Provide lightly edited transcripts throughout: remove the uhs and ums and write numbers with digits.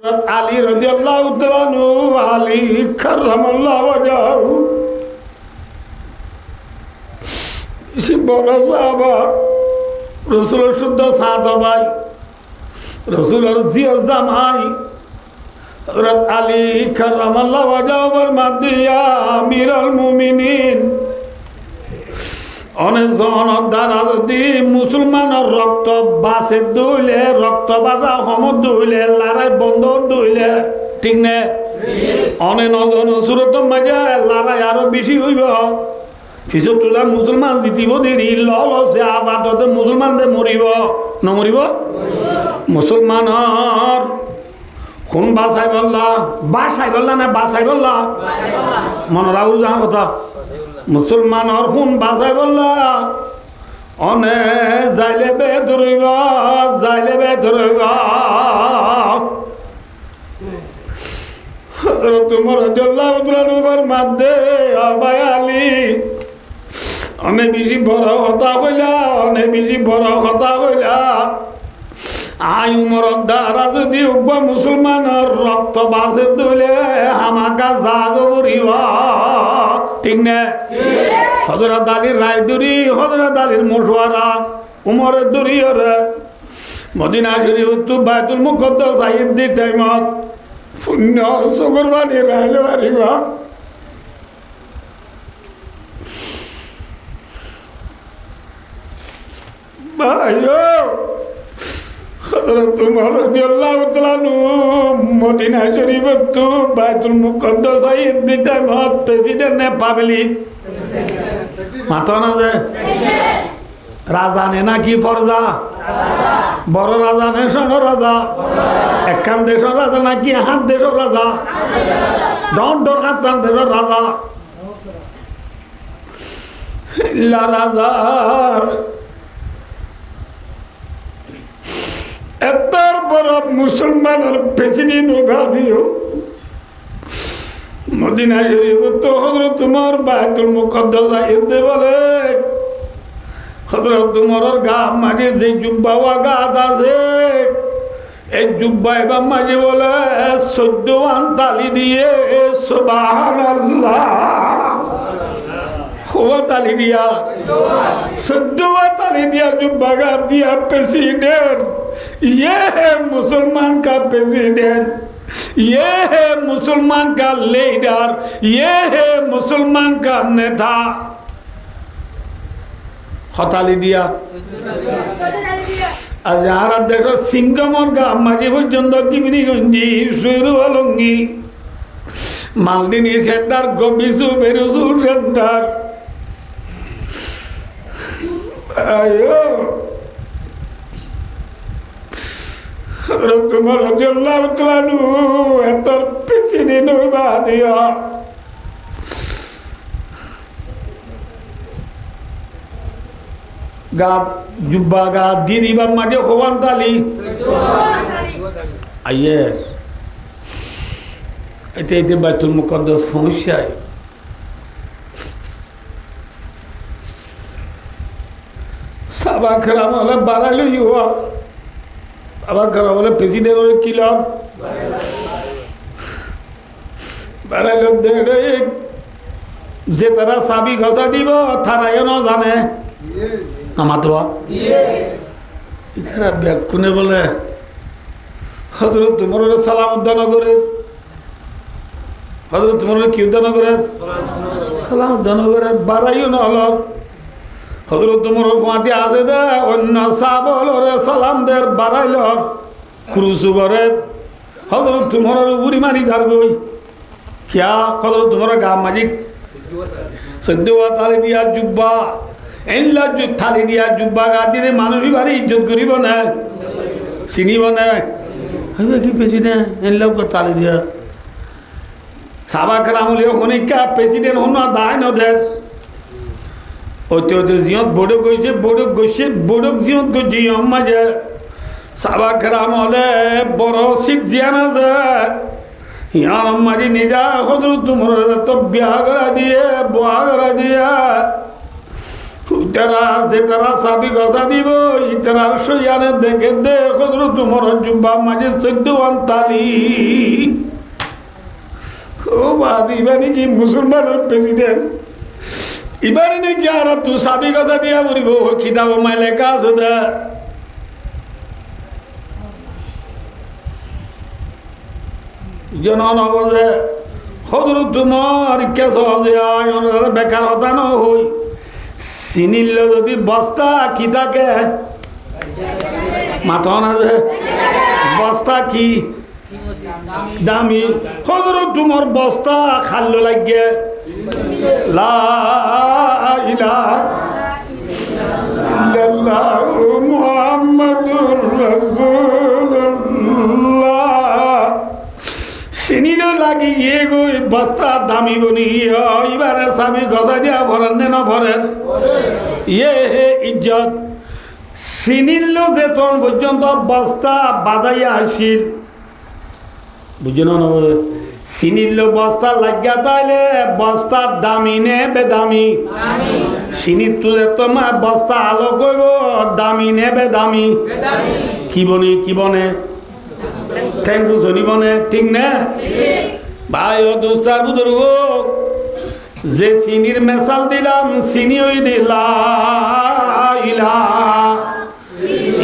আলী রাদিয়াল্লাহু তাআলা আনহু আলী কাররামাল্লাহু ওয়াজহাহু সে বড় সাহাবা রাসূলের শুদ্ধ সাহাবা ভাই রাসূলের জিয়া জামাই হযরত আলী কাররামাল্লাহু ওয়াজহাহুর মাদিয়া আমিরুল মুমিনিন অনেক জনের দ্বারা যদি মুসলমানের রক্ত বাসে দইলে রক্ত বাজা সমত দইলে লড়াই বন্ধ দইলে ঠিক নে অনেক নজন সুরত মাঝে লড়াই আরো বেশি হইব পিছত তোলা মুসলমান জিতিব দেরি লসে আবাদতে মুসলমানদের মরিব নমরিব মুসলমানের কোন বাসাই বললা না বাসাই বললা মনে রাখু যা কথা মুসলমানের কোন বাসাই বললা অনে যাইলে বে ধরইব তোমার জল্লার মাধ্যে আবাই আলী অনেক বেশি বড় কথা কইলা আই উমর দ্বারা যদি উগ্র মুসলমানের রক্ত বাসে তুলে হামাকা জাগ উড়িব ঠিক না হযরত আলীর রায় দূরি হযরত আলীর মশওয়ারা উমরের দূরি রে মদিনা শরীফ তো বাইতুল মুকদ্দাস আইদ দি টাইমত পুণ্য সুকুরবানি রাইল পারিবা ভাইও হযরত উমর রাদিয়াল্লাহু তাআলা মদিনা শরীফত তো বাইতুল মুকদ্দাস আইদ দি টাইমত প্রেসিডেন্ট নে পাবলিক মাথা না যে রাজা নে নাকি ফরজা বড় রাজা নে ছোট রাজা একখান দেশের রাজা নাকি হাত দেশের রাজা ডর হাতান দেশের রাজা রাজা এতার বড় মুসলমানের প্রেসিডেন্ট গাদিও মদিনা শরীফ তো হযরত উমর বাইতুল মুকদ্দাস আইতে বলে হযরত উমরের গা মাঝে যে জুব্বা গা আছে এই জুব্বা এবার মাঝে বলে 14 তালি দিয়ে সুবহানাল্লাহ তালি দিয়া 14 তালি দিয়া জুব্বা গা দিয়া প্রেসিডেন্ট ये है मुसलमान का प्रेसिडेंट ये है मुसलमान का लीडर ये है मुसलमान का नेता हताली दिया আর যারা দেখো সিংগমর গাম মাঝে পর্যন্ত কিমিনিগঞ্জি সুরু অলঙ্গি মালদিনী সেন্টার গবিসু বেরুসু সেন্টার আয়ো তোমার রাদিয়াল্লাহু তাআলা এত প্রেসিডেন্ট হইবা দিয়া গা জুব্বা গা দিদিবা মাঝে খোয়ান তালি আইয়ে এতে বাইতুল মুকদ্দাস সমস্যায় সাবা খেলাম হলে বাড়াইল ইউয়া আবার খারাপ বলে প্রেসিডেন্ট হলে কি লাভ বাড়াইল যে তারা চাবি ঘষা দিব থানায় ন জানে মাত্র এখানে ব্যাকুনে বলে হযরত তোমার সালাম উদ্দানগরের হযরত তোমার কি উদ্দানগরের সালাম উদ্দানগরের বাড়াইও না হল হযরত তোমার মাটি আছে দে অন্য সাবলরে সালাম দের বাড়াইল ক্রুসুগরের হযরত তোমার উড়ি মারি ধার গই কিয়া হযরত তোমার গা মাজিক 14 তালি দিয়া জুব্বা এনলা থালি দিয়া জুব্বা গা দিয়ে মানুষই বাড়ি ইজ্জত করিব না চিনিব না কি প্রেসিডেন্ট এনলা তালি দিয়া সাবা খেলামলি খনিকা প্রেসিডেন্ট হন দায় নদের অত জিয়ত বড়ক গৈছে বড়ক জিয়ত গজি মাঝে সাবা খেলাম হলে বড় শিখ জিয়ান আছে ইয়ার মাঝে নিজা হযরত তোমার তো বিয়া করা দিয়ে বোয়া করা দিয়া উতারা যেতারা চাবি গজা দিব ইতারার সইয়ানে দেখে দে কদর তোমার জুব্বা মাঝে 14 তালি ও বাদ ইবানি কি মুসলমানের প্রেসিডেন্ট ইবানি নাকি আর তুই চাবি গজা দিয়া বলিব কিতাব মাইলে কাজ দে জন নবজে কদর তোমার কে সহজে আয় বেকার হতা ন হই চিনিল যদি বস্তা কি থাকে মাথা না যে বস্তা কি দামি হজর তোমার বস্তা খাল্লো লাগে লা ইলাহা ইল্লাল্লাহু মুহাম্মাদুর রাসূলুল্লাহ চিনিল লাগি গো বস্তা দামি বনি এবারে চাবি গজা দিয়া ভরেন নে না ভরেন ইয়ে হে ইজ্জত চিনিল যেতন পর্যন্ত বস্তা বাদাইয়া আসিল বুঝল না চিনিল বস্তা লাগিয়া তাইলে বস্তা দামি নে বেদামি চিনির তুলে তোমার বস্তা আলো করব দামি নে বেদামি কি বনে ঠেঙ্গু চলি বনে ঠিক না ভাই ও দোস্তার বুজুর্গ যে চিনির মেশাল দিলাম চিনি ওই দিলা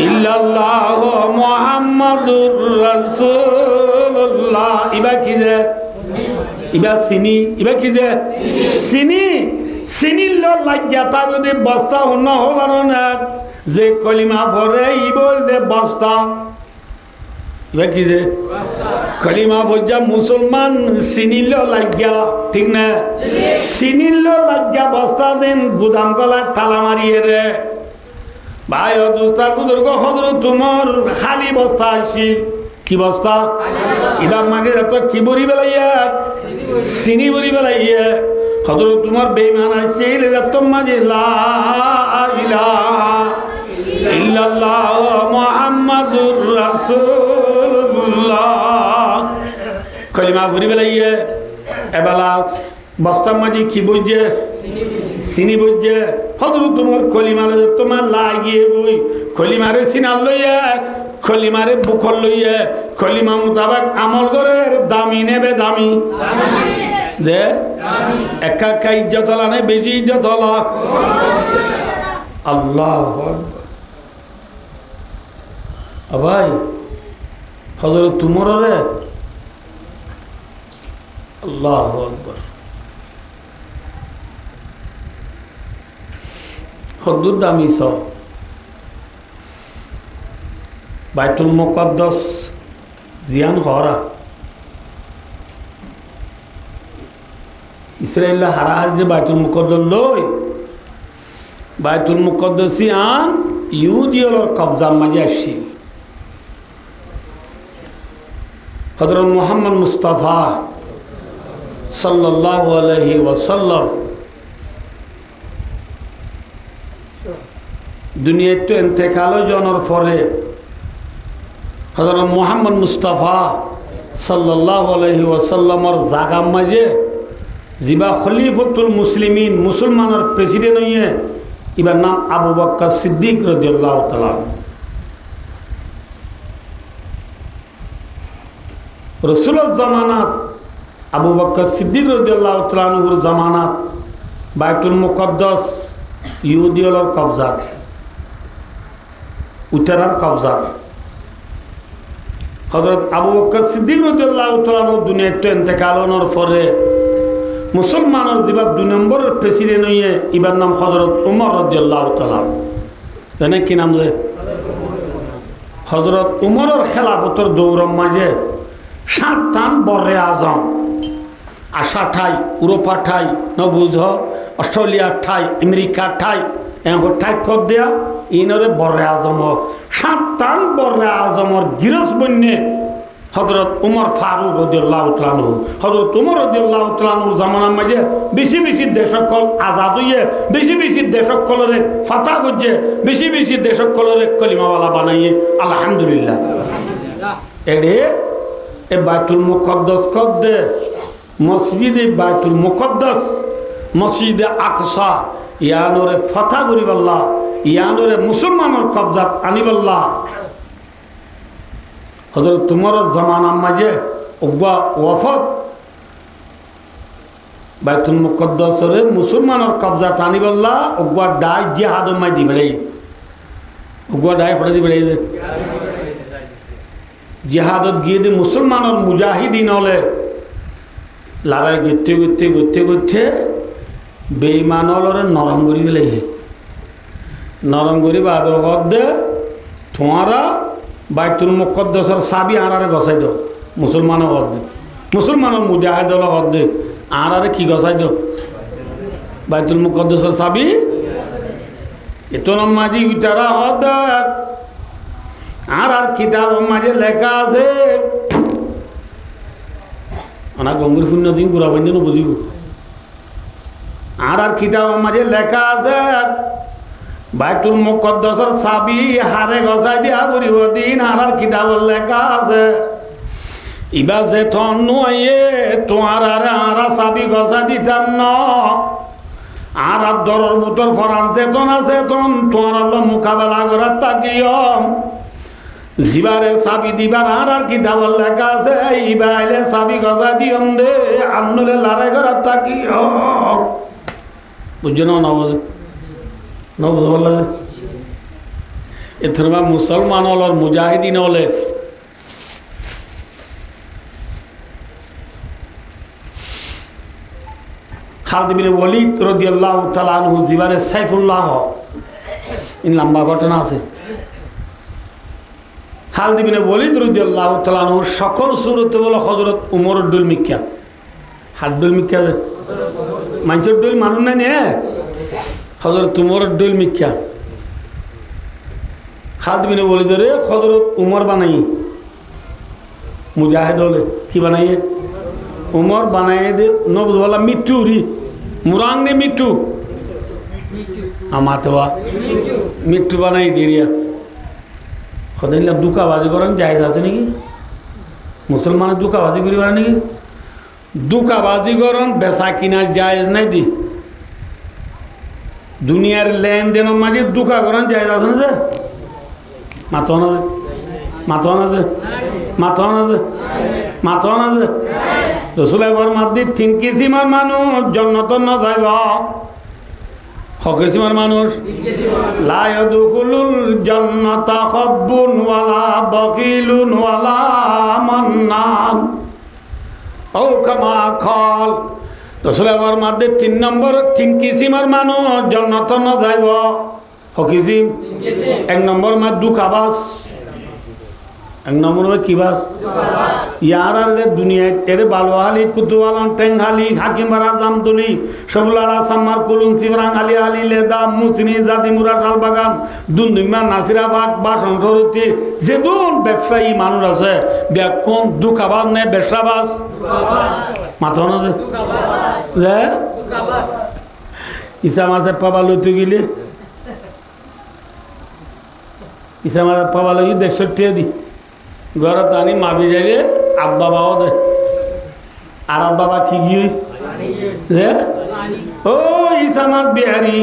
ইল্লাল্লাহ মুহাম্মাদুর রাসূলুল্লাহ ইবা কি যে ইবা চিনি ইবা কি যে চিনি চিনির লাগিয়া তা যদি বস্তা অন্য হবার না যে কলিমা পরে ইব যে বস্তা ইবা কি যে কলিমা পর্যা মুসলমান চিনিল লাগিয়া ঠিক না চিনিল লাগিয়া বস্তা দিন গুদাম গলা তালা মারিয়ে রে ভাই ও দোস্তার বুজুর্গ হজরত তোমার খালি বস্তা আসি কি বস্তা ইবার মাগে যত কি বড়ি বেলাইয়া চিনি বড়ি বেলাইয়া হজরত তোমার বেঈমান আসছিল যত মাঝে লা ইলাহা ইল্লাল্লাহ মুহাম্মাদুর রাসূলুল্লাহ কলিমা বড়ি বেলাইয়া এবেলা বস্তার মাঝে কি বুঝে চিনি বুঝে হজরত তোমার কলিমারে তোমার লাগিয়ে বই কলিমারে চিনাল লইয়া কলিমারে বুকল লইয়া কলিমা মোতাবেক আমল করে দামি নেবে দামি দে একা একা ইজ্জত হলা না বেশি ইজ্জত হলা আল্লাহ ভাই হজরত তোমার রে আল্লাহ আকবার কদ্দুর দামি সব বাইতুল মুকদ্দাস জিয়ান হরা ইসরায়েল হারাহারি যে বাইতুল মুকদ্দাস লই বাইতুল মুকদ্দাস আন ইহুদিয়র কবজা মাঝে আসি হযরত মুহাম্মদ মুস্তাফা সাল্লাল্লাহু আলাইহি ওয়াসাল্লাম দুনিয়ায় তো ইন্তেকাল জনের পরে হযরত মুহাম্মদ মুস্তাফা সাল্লাল্লাহু আলাইহি ওয়াসাল্লামর জাগা মাঝে জিবা খলিফাতুল মুসলিমিন মুসলমানের প্রেসিডেন্ট হইয়ে ইবার নাম আবু বকর সিদ্দিক রাদিয়াল্লাহু তাআলা রাসূলের জামানাত আবু বকর সিদ্দিক রাদিয়াল্লাহু তাআলার জামানাত বাইতুল মুকদ্দাস ইহুদিয়র কবজা উত্তরার কবজা হযরত আবু বকর সিদ্দিক রাদিয়াল্লাহু তাআলা দুনিয়াতে ইন্তেকাল হওয়ার পরে মুসলমানের জিবা 2 নম্বরের প্রেসিডেন্ট হইয়ে ইবার নাম হযরত উমর রাদিয়াল্লাহু তাআলা জানেন কি নাম রে হযরত উমরের খেলাফতের দৌড়ের মাঝে 7 টান বরে আজম আশা ঠাই ইউরোপা ঠাই নবুঝ অস্ট্রেলিয়া ঠাই আমেরিকা ঠাই এমন ঠাই কর দেয়া ইনরে বরে আজম 7 টান বরে আজমর গিরস বন্যে হযরত উমর ফারুক রাদিয়াল্লাহু তাআলা হযরত উমর রাদিয়াল্লাহু তাআলার জামানার মাঝে বেশি বেশি দেশকল আজাদ হইয়ে বেশি বেশি দেশকলরে ফাতা করছে বেশি বেশি দেশকলরে কলিমাওয়ালা বানাইয়ে আলহামদুলিল্লাহ এডে এ বাইতুল মুকদ্দাস কদ্দে মসজিদে বাইতুল মুকদ্দাস মসজিদে আকসা ইয়ানোরে ফথা করিবাল্লাহ, ইয়ানোরে মুসলমানের কবজাত আনিবাল্লাহ। হযরত তোমার জামানার মাঝে উগ্বা ওয়াফত বাইতুল মুকদ্দাসরে মুসলমানের কবজাত আনিবাল্লাহ। উগ্বা ডাই জিহাদ মাই দি বেড়াই, উগ্বা ডাই ফড়ে দি বেড়াই জিহাদত গিয়ে দি মুসলমানের মুজাহিদিন হলে লড়াই করতে করতে করতে করতে বেঈমান হলরে নরম করি লাগে। নরম করি বাদ দে তোমারা বাইতুল মুকদ্দাসের চাবি আনারে গছাই দাও। মুসলমানের হদ দে, মুসলমানের মুজাহিদ হল হদ দে, আনারে কি গছাই দাও? বাইতুল মুকদ্দাসের চাবি। এত মাঝি উইটারা হদ আর কিতাব মাঝে লেখা আছে ওনা গঙ্গুর শূন্য দিন গুড়া বন্ধ বুঝিব। আর কিতাব মাঝে লেখা আছে বাইতুল মুকদ্দাসের চাবি হারে গছাই দিয়া পড়িব দিন। আর কিতাব লেখা আছে ইবা যে থন নুয়ে তোমার আর চাবি গছা দিতাম ন। আর দরের বোতল ফরান চেতন আছে তন তোমার মোকাবেলা করার তাকিও জিবারে চাবি দিবার। আর কিতাব লেখা আছে ইবা আইলে চাবি গছা দিয়ম দে আনলে লারে করার তাকিও। বুঝছো না? নবুঝ লাগে এথর মুসলমান হল মুজাহিদিন হলে খালিদ বিন ওয়ালিদ রাদিয়াল্লাহু তাআলা আনহু জিবারে সাইফুল্লাহ, ইন লম্বা ঘটনা আছে। খালিদ বিন ওয়ালিদ রাদিয়াল্লাহু তাআলা আনহু সকল সূরতে বলে হযরত উমর ডুল মিক্কা। হাত ডুল মিক্কা মানুষের ডুল মানুষ নাই নে, হযরত উমর ডুল মিক্কা। খালিদ বিন ওয়ালিদরে হযরত উমর বানাই মুজাহিদ হলে কি বানাইয়ে উমর বানাই দে নবুলা মৃত্যু রি মুরাং নে মৃত্যু আমাতবা মৃত্যু বানাই দিরিয়া। সদাইলা দুকাবাজি করেন জায়েজ আছে নাকি? মুসলমানের দুকাবাজি করি পারে নাকি? দুকাবাজি করেন বেচা কিনা জায়েজ নাই দি। দুনিয়ার লেনদেনের মাঝে দুকা করেন জায়েজ আছে না? যে মাথা না যে মাথা না যে মাথা না যে মাথা না যে রসুল একবার মাদ্দি 3 কিসিমার মানুষ জন্নত না যাইব। কিসিমার মানুষ লা ইয়াদখুলুল জান্নাতা খাব্বুন ওয়ালা বাখিলুন ওয়ালা মান্নান ও কামা খাল। রসুল একবার মাদ্দি 3 নম্বর 3 কিসিমার মানুষ জন্নত না যাইব। কিসিম 1 নম্বর মা দুকাবাস, 1 নম্বর কি বাস ইয়ার দুনিয়ায় এর বালুহালি কুতুয়ালন টেংহালি হাকিমারা জামতুলি সবলারা সাম্মার কুলুন সিবরাং আলি আলি লেদা মুসনি জাতি মুরা শালবাগান দুন্দুইমা নাসিরাবাদ বাসন সরতি যেদুন ব্যবসায়ী মানুষ আছে ব্যাকুন দুকাবাস নে ব্যবসাবাস মাত্র না যে ইসা মাসে পাবা লইতে গেলে ইসা মাসে পাবা লই 150 টাকা দি ঘরত আনি মাবি যাইলে আব্বা বাবাও দে। আর আব্বা বা কি গিয়ে ও ইসা মাছ বিহারি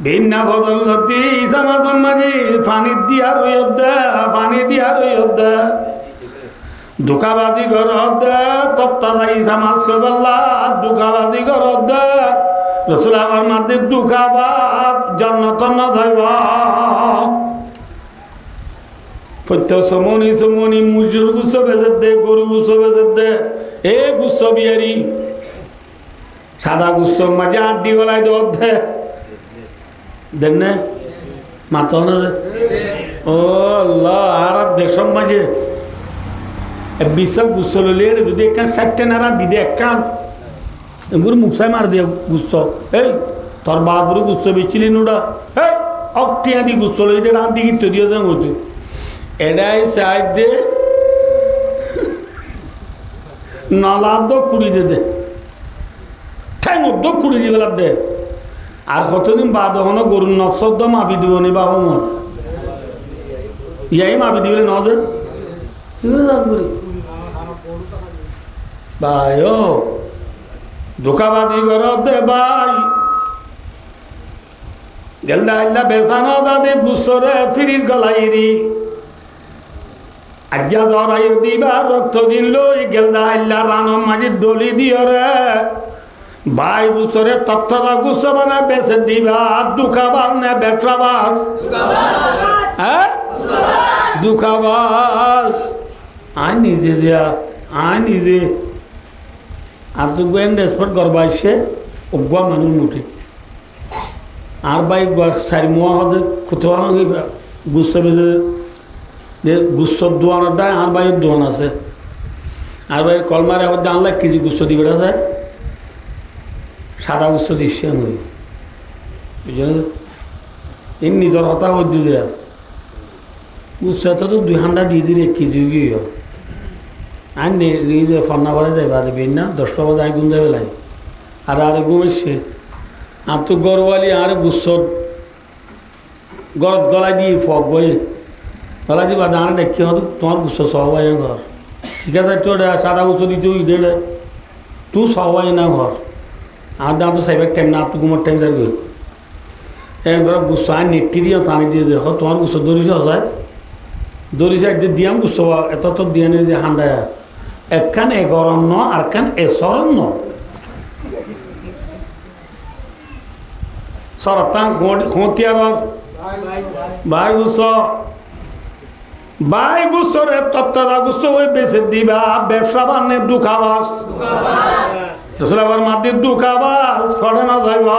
ভিন্ন বদলতি ইসা মাছ মাঝি পানি দিয়া রইব দে, পানি দিয়া রইব দে। দুকাবাদি ঘরত দে তত্তা ইসা মাছ কইবাল্লা দুকাবাদি ঘরত দে। রসুল আবার মাঝে দুকাবাদ জন্নত না যাইব। প্রত্যেক সমনি সমনি মুজুর গুচ্ছ বেচে দে, গরু গুচ্ছ বেচে দে। এ গুচ্ছ বিহারি সাদা গুচ্ছ মাঝে হাত দি গলাই দে দেন না মাথা না। ও আল্লাহ আর দেশের মাঝে বিশাল গুচ্ছ লইলে যদি একখান 60 নারা দি দে একখান এগুলো মুখসাই মার দিয়ে গুচ্ছ। এই তোর বাবুরে গুচ্ছ বেচিলি নোটা এই অকটিয়া দি গুচ্ছ লই দে রান দিকে তো দিয়ে যান হইতে এটাই সাইড দে নলাদ কুড়ি দে ঠ্যাং কুড়ি দিয়ে বেলা দে। আর কতদিন বাদ হনো গরুর নফসদ মাপি দিব নি বাবু মন ইয়াই মাপি দিবলে ন দে ভাই ও ধোকাবাদি ঘর দে ভাই গেলদা আল্লাহ বেসানো দাদে গুসরে ফিরির গলাইরি আজ্ঞা ধরাই দিবা রক্ত দিল গেলদা আল্লাহ রানম মাঝে ডলি দিও রে ভাই গুসরে তত্ত্বটা গুস বানা বেসে দিবা দুখাবাস না ব্যবসাবাস হ্যাঁ দুখাবাস আয় নিজে যা আয় নিজে আর তো গোয়েন রেসপট করবা এসে অজ্ঞা মানুষ মুঠি আর ভাই চারি মোয়া হতে কোথাও গুস্ত বেঁধে গুস্তর দোয়ানোর দেয় আর ভাইয়ের দোয়ান আছে আর ভাইয়ের কলমারে আবার জানলে কেজি গুস্ত দিবে আছে সাদা গুস্ত দিচ্ছে আমি বুঝলেন এই নিজের হতা হয়ে দিয়ে গুস্ত তো 200 দিয়ে দিলে কেজি গিয়ে আর নিজে ফন্না করে দেয় বাদে বেন না 10টা বাজে আই গুন যাবে লাই আর আরে ঘুমেছে আর তো গরওয়ালি আর গুস্তর গরত গলায় দিয়ে ফক বই গলা দিবা দাঁড়া দেখি হতো তোমার গুস্ত সবাই ঘর ঠিক আছে তো সাদা গুস্ত দিতে ইডে তুই সবাই না ঘর আর দাম তো সাইবার টাইম না তুই ঘুমার টাইম যাবে একবার গুস্ত আর নেটটি দিয়ে টানি দিয়ে দেখো তোমার গুস্ত দরিস হয় দরিস একদিন দিয়াম গুস্ত এত তো দিয়ে নিয়ে দিয়ে হান্ডায় একখান এগরণ ন আর খান এসরণ ন সরতাং খতিয়ার ভাই গুস্ত ভাই গুস্তরে তত্ত্বটা গুস্ত ওই বেছে দিবা ব্যবসা বান্নে দুখাবাস আবার মাটির দুখাবাস করে না যাইব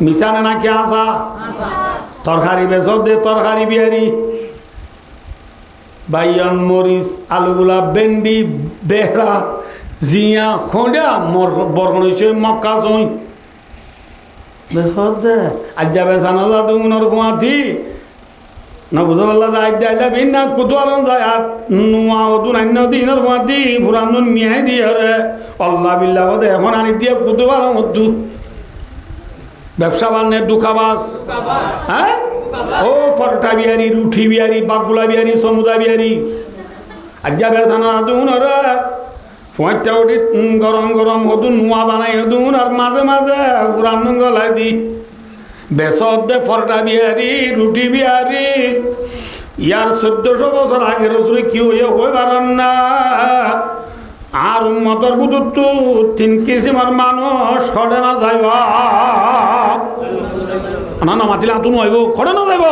মিশানে নাকি আসা তরকারি বেচ দে তরকারি বিহারি বাইয়ন মরিচ আলুগুলা ভেন্ডি বেহরা জিয়া খোঁড়া বরকন হয়েছে মক্কা চই বেচ দে আজ্ঞা বেচানো যা দুগুণর গুয়াথি না বুঝতে পারলা যে আইডা আইলা ভিন না কুতুয়ালন যায় আর নোয়া হতু নান্য দিনের মাতি পুরান মিয়াই দিয়ে রে আল্লাহ বিল্লাহ হতে এখন আনি দিয়ে কুতুয়ালন হতু ব্যবসা বান্নের দুখাবাস হ্যাঁ ও পরোটা বিহারি রুটি বিহারি বাগুলা বিহারি সমুদা বিহারি আজ্ঞা বেসানা হতুন রে পঁয়টা উঠি গরম গরম হতুন নোয়া বানাই হতুন আর মাঝে মাঝে পুরান গলাই দি বেসদ দে ফরটা বিহারি রুটি বিহারি ইয়ার 1400 বছর আগের রসুল কি হয়ে পারেন না আর উম্মতর বুধুত্ব 3 কিসিমের মানুষ খড়ে না যাইব না না মাতিলে আতুন হইব খড়ে না যাইব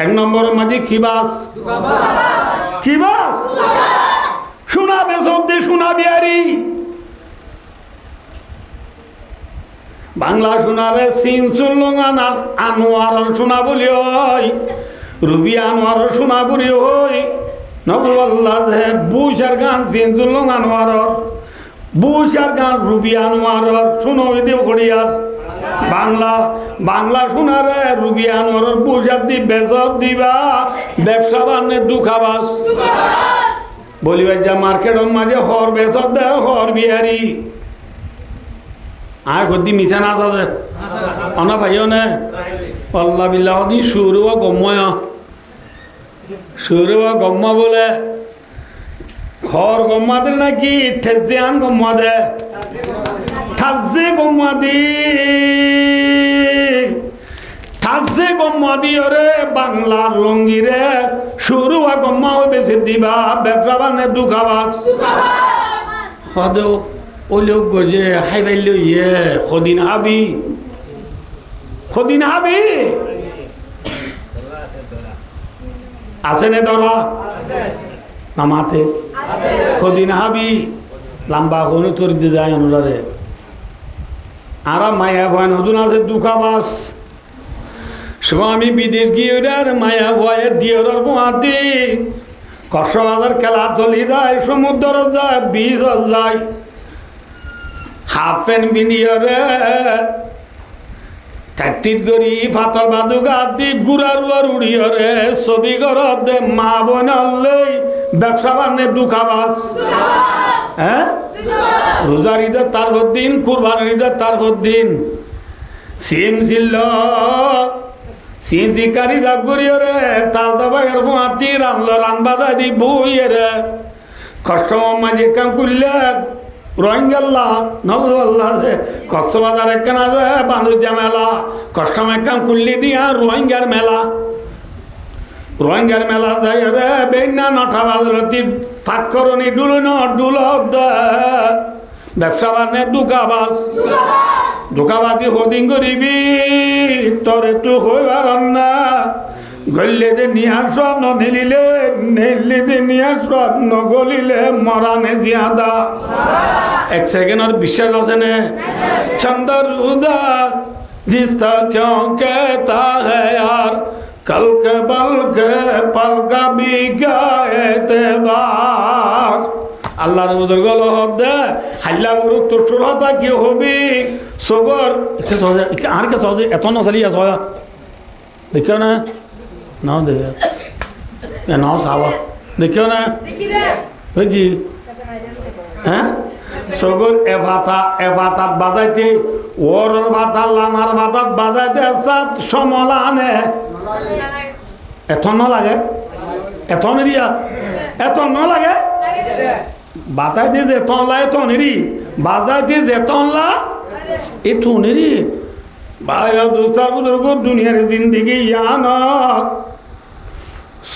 1 নম্বর মাঝে খিবাস খিবাস সোনা বেসদ দে সোনা বিহারি বাংলা শোনারে সিন সুলঙ্গান আনোয়ার শোনা বলি হয় রুবি আনোয়ার শোনা বলি হয় নবুল্লাহ বুসার গান সিন সুলং আনোয়ার বুসার গান রুবি আনোয়ার শুনো দেব করিয়ার বাংলা বাংলা শোনারে রুবি আনোয়ার বুসার দি বেজত দিবা ব্যবসা বান্নের দুখাবাস বলিবা যা মার্কেটের মাঝে হর বেজত দে হর বিহারি আয় গদ্দি মিশা নাচ আছে অনা ভাইও নে আল্লাহ বিল্লাহ দি সুরব গম্ময় সুরব গম্ম বলে খর গম্মা দে নাকি ঠেজে আন গম্মা দে ঠাজে গম্মা দি ঠাজে গম্মা দি রে বাংলার লঙ্গিরে সুরব গম্মা বেশি দিবা ব্যবসা বানে দুখাবাস হদেও ও লোক গজে হাই বাইল ইয়ে খদিন হাবি আছে নে ধরা নামাতে খদিন হাবি লম্বা কোনো তোর দিয়ে যায় অনুরারে আর মায়া ভয় নতুন আছে দুখাবাস স্বামী বিদেশ গিয়ে মায়া ভয়ে দিয়র মাতি কষ্টবাজার খেলা চলি যায় সমুদ্র যায় বীজ যায় হাফ প্যান্ট বিনিয়রে ঠাট্টিত করি ফাতল বাজু গাত দি গুড়ারুয়ার উড়িয়রে ছবি ঘরত দে মা বোন লই ব্যবসা বান্নে দুখাবাস হ্যাঁ রোজার ঈদের তার দিন কুরবানির ঈদের তার দিন সিম ছিল সিম শিকারি দাব করিয়রে তাল দাবাইয়ের মাতি রানলো রান বাদা দি বইয়েরে কষ্ট মাঝে কাম করলে রোহিঙ্গাল্লা নবুল্লাহ যে কক্সবাজার একখানা যে বান্দুজা মেলা কষ্টম একখান কুল্লি দিয়া রোহিঙ্গার মেলা যাই রে বেন্না নটা বাজরতি ফাঁকরণী ডুলন ডুলক দে ব্যবসা বানে দোকাবাজি হদিং করিবি তরে তু হইবার না গলিলে দে নিয়ার স্বপ্ন নেলিলে দে নিয়ার স্বপ্ন গলিলে মরানে জিয়াদা এক সেকেন্ডের বিশ্বাস আছে নে চন্দর উদার रिश्ता क्यों कहता है यार कल के बल के पल का भी क्या एतबार আল্লাহর বুজুর্গ হদ হাল্লা গুরু তোর সুরতা কি হবি সগর আর কে সহজে এত না চালি আস দেখিও না নাও দে নাও সাবা দেখিও না কি হ্যাঁ সগর এভাতাত বাজাইতে ওর ভাতা লামার ভাতাত বাজাইতে সাত সমলানে এত ন লাগে এত নিরিয়া এত ন লাগে বাতাই দিয়ে যে তনলা এত নিরি বাজাই দিয়ে যে তনলা এটু নিরি ভাই দোস্তার বুজুর্গ দুনিয়ার জিন্দিগি ইয়ানত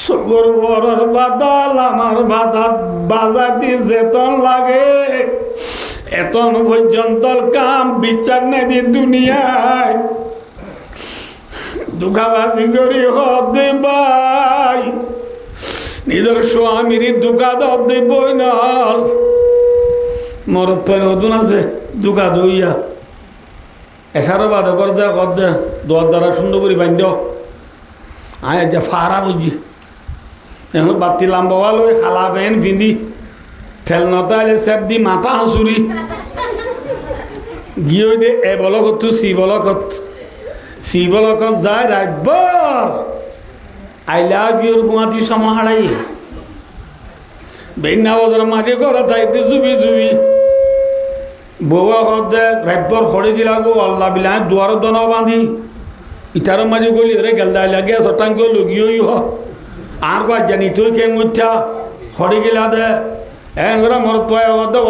সগর বড়র বাদাল আমার বাদাত বাজাই দিয়ে যে তন লাগে এতন পর্যন্ত কাম বিচার নেই দিয়ে দুনিয়ায় দুঃখাবাজি করি হদে ভাই নিজের স্বামীর দুঃখা দে বই নল মরত তো নতুন আছে দুঃখা দইয়া এসারও বাদ কর দে কর দে দোয়ার দ্বারা সুন্দর করে বান্ধ আয় যে ফারা বুঝি এখন বাতি লাম্বা লই খালা পেন পিন্ধি ঠেল নতাইলে সেপ দি মাথা হাঁচুরি গিয়ে দে এ বলকত সি বলকত যায় রাখবর আই লাভ ইউর পুঁয়াতি সময় হারাই বেন্না বছর মাঝে করা তাইতে জুবি বউয়া দে রাখবর খড়ি গিলা গো আল্লাহ বিলা দুয়ার দন বাঁধি ইটার মাঝে গলি রে গেলদাই লাগে শতাঙ্গ লগিয়েই হ আর গা জানি তুই কে মুচ্ছা খড়ি গিলা দে এরা মরত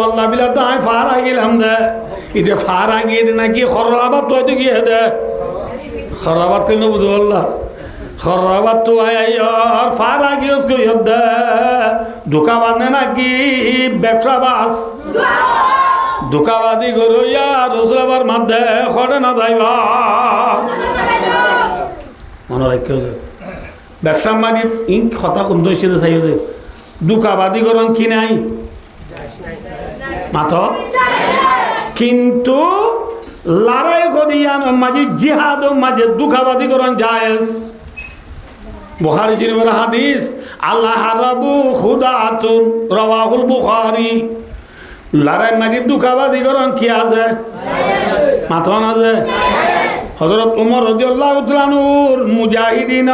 আল্লাহ বিলা তো আমি ফার আগিলাম দে ইতে ফার আগিয়ে নাকি খরাবাদ তো হয়তো গিয়ে দে খরাবাদ কেন বুঝো আল্লাহ খরাবাদ তো আর ফার আগিয়ে দে দোকা বাঁধে নাকি ব্যবসা বাস দোকাবাদি গরইয়া রসুলাবার মাধ্যে খড়ে না যাইবা মনে রাখিও যে ব্যবসা মানি ইন কথা কম দইছে চাইও যে দুকাবাদি গরম কি নাই মাথ কিন্তু লড়াই করিয়ানো মাঝে জিহাদ মাঝে দুকাবাদি গরম জায়েজ বুখারী শরীফের হাদিস আল্লাহ রাবু খুদাতুন রাওয়াহুল বুখারী লড়াই মাঝে দুকাবাদি গরম কি আছে মাথ না যে হযরত উমর রাদিয়াল্লাহু তাআলা নূর মুজাহিদিন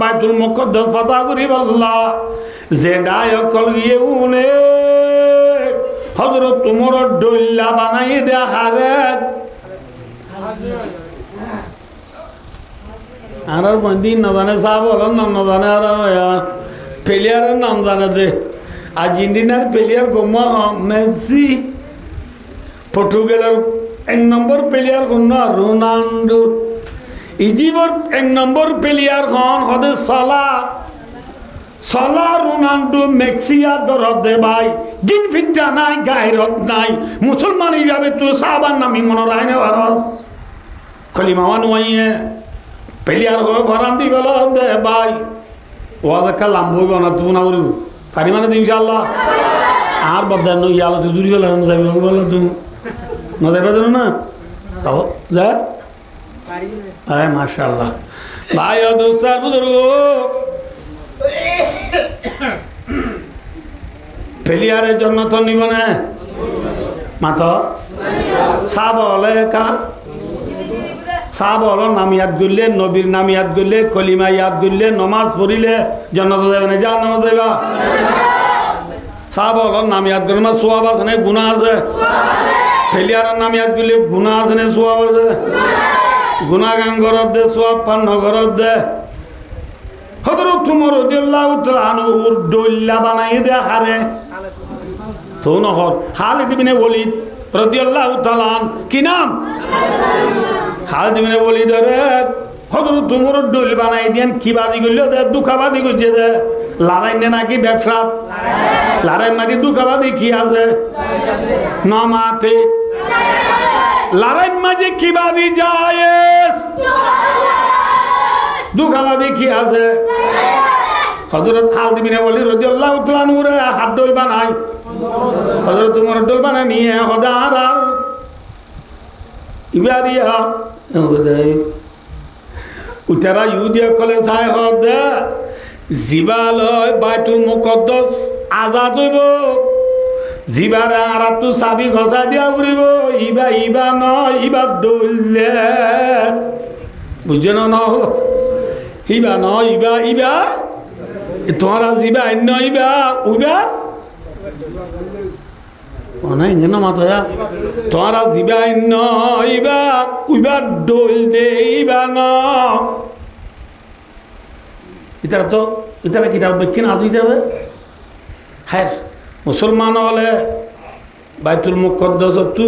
বাইতুল মুকদ্দাস ফাতা করিব আল্লাহ যে ডায়ক কলগিয়ে উনে হযরত উমর ডইলা বানাই দেখারে আর বন্দি না জানে সাহেব বলেন নাম না জানে আর প্লেয়ারের নাম জানে দে আর্জেন্টিনার প্লেয়ার গোমা মেসি পর্তুগালের 1 নম্বর প্লেয়ার কোন রোনাল্ডো ইজিপ্টের 1 নম্বর প্লেয়ার হন হদে সালা রোনাল্ডো মেক্সিয়া দরদ দে ভাই দিন ফিটা নাই গায়রত নাই মুসলমান হিসাবে তো সাহাবার নামি মনে রাখনে ভারস কলিমা ওয়ানুয়ে প্লেয়ার হবে ফরান্দি বলো দে ভাই ওয়াজ কালাম বইব না তুমি না বলবো পারি মানে ইনশাআল্লাহ আর বদান ইয়ালো তো দূরি গেল যাবে বলো তুমি না যাবে না তাও যা আরে মাশাআল্লাহ ভাই ও দোস্তার বুজুর্গ প্লেয়ারের জন্য তো নিব না মাথা সাব হলে সাব হল নাম ইয়াদ করলে নবীর নাম ইয়াদ করলে কলিমা ইয়াদ করলে নমাজ পড়িলে জন্নত যাবে না যা নামাজ যাইবা সাব হল নাম ইয়াদ করলে না সোয়াব আছে না গুনাহ আছে প্লেয়ারের নাম ইয়াদ করলে গুনাহ আছে না সোয়াব আছে গুনাহ গান ঘরত দে সোয়াব পান্ন ঘরত দে হযরত উমর রাদিয়াল্লাহু তাআলা আনহুর ডইলা বানাই দেখারে তো তো নহর খালিদ ইবনে ওয়ালিদ রাদিয়াল্লাহু তাআলা কি নাম খালিদ ইবনে ওয়ালিদ রে হযরত উমর ডল বানাই দেন কি বাদি কইলো দে দুখাবাদি কইছে দে লড়াই নে নাকি ব্যবসা লড়াই মাঝে দুখাবাদি কি আছে নামাতে লড়াই মাঝে কি বাদি যায় দুখাবাদি কি আছে হযরত খালিদ ইবনে ওয়ালিদ রাদিয়াল্লাহু তাআলা নূরে হাত ডল বানাই হযরত উমর ডল বানাই নিয়ে হদার ইবাদিয়া ওদাই উতারা ইহুদিয়া কলে চাই হদে জিবালয় বাইতুল মুকদ্দাস আজাদ হইব জিবারে আরাতু চাবি ঘষা দিয়া ফুরিব ইবা ইবা ন ইবা দৌলে বুঝছেন ন ইবা ন ইবা ইবা তোমরা জিবা অন্য ইবা উবা অনাই ইঞ্জন মাথা তোমরা জিবা অন্য ইবা উবা দৌল দে ইবা ন এটা কিতাব বেক্ষিন আজি যাবে হ্যাঁ মুসলমান হলে বাইতুল মুকদ্দাস তু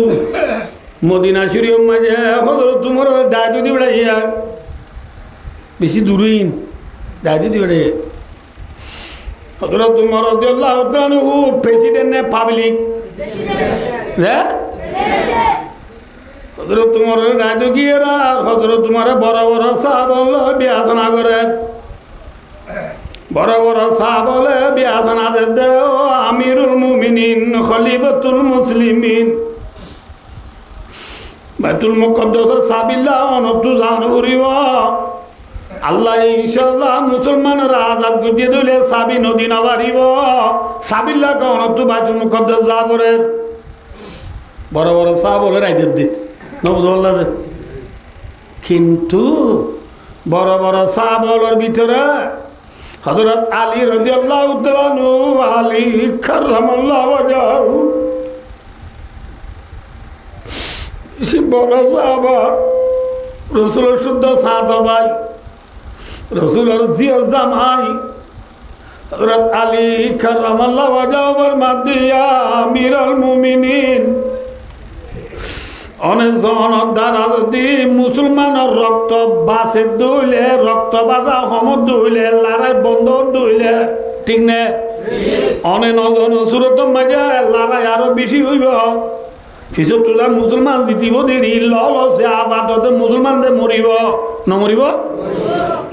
মদিনা শরীফ মাঝে হযরত উমর দায়িত্ব দি বেড়াইয়া বেশি দূরই দায়িত্ব দি বেড়ে হযরত উমর রাদিয়াল্লাহু তাআলা প্রেসিডেন্ট নে পাবলিক হ্যাঁ হযরত উমরের দায়িত্ব গিয়েরা হযরত উমরে বড় বড় সাহাবা বিয়াসনা করে বড় বড় সাহাবলে বিয়াসনা দে আমিরুল মুমিনিন খলিফাতুল মুসলিমিন বাইতুল মুকদ্দাসের সাবিল্লাহ অনতু জান উরিব আল্লাহ ইনশাআল্লাহ মুসলমানরা আজাদ গুজিয়ে দিলে সাবি নদী না বাড়িব সাবিল্লাহ অনতু বাইতুল মুকদ্দাস যাবরে বড় বড় সাহাবলে রাইদের দি নবুল্লাহ কিন্তু বড় বড় সাহাবলের ভিতরে হযরত আলী রাদিয়াল্লাহু তাআলা আলী কাররামাল্লাহু ওয়াজহু সে বড় সাহাবা রাসূলের শুদ্ধ সাহাবা ভাই রাসূলের জিয়া জামাই হযরত আলী কাররামাল্লাহু ওয়াজহুর মাদিয়া আমিরুল মুমিনিন অনেক জন দ্বারা যদি মুসলমানের রক্ত বাসে দইলে রক্ত বাজা সমত দইলে লড়াই বন্ধ দইলে ঠিক নে অনেক নজন সুরত মাঝে লড়াই আরো বেশি হইব পিছত তোলা মুসলমান জিতিব দেরি লসে আবাদতে মুসলমানদের মরিব নমরিব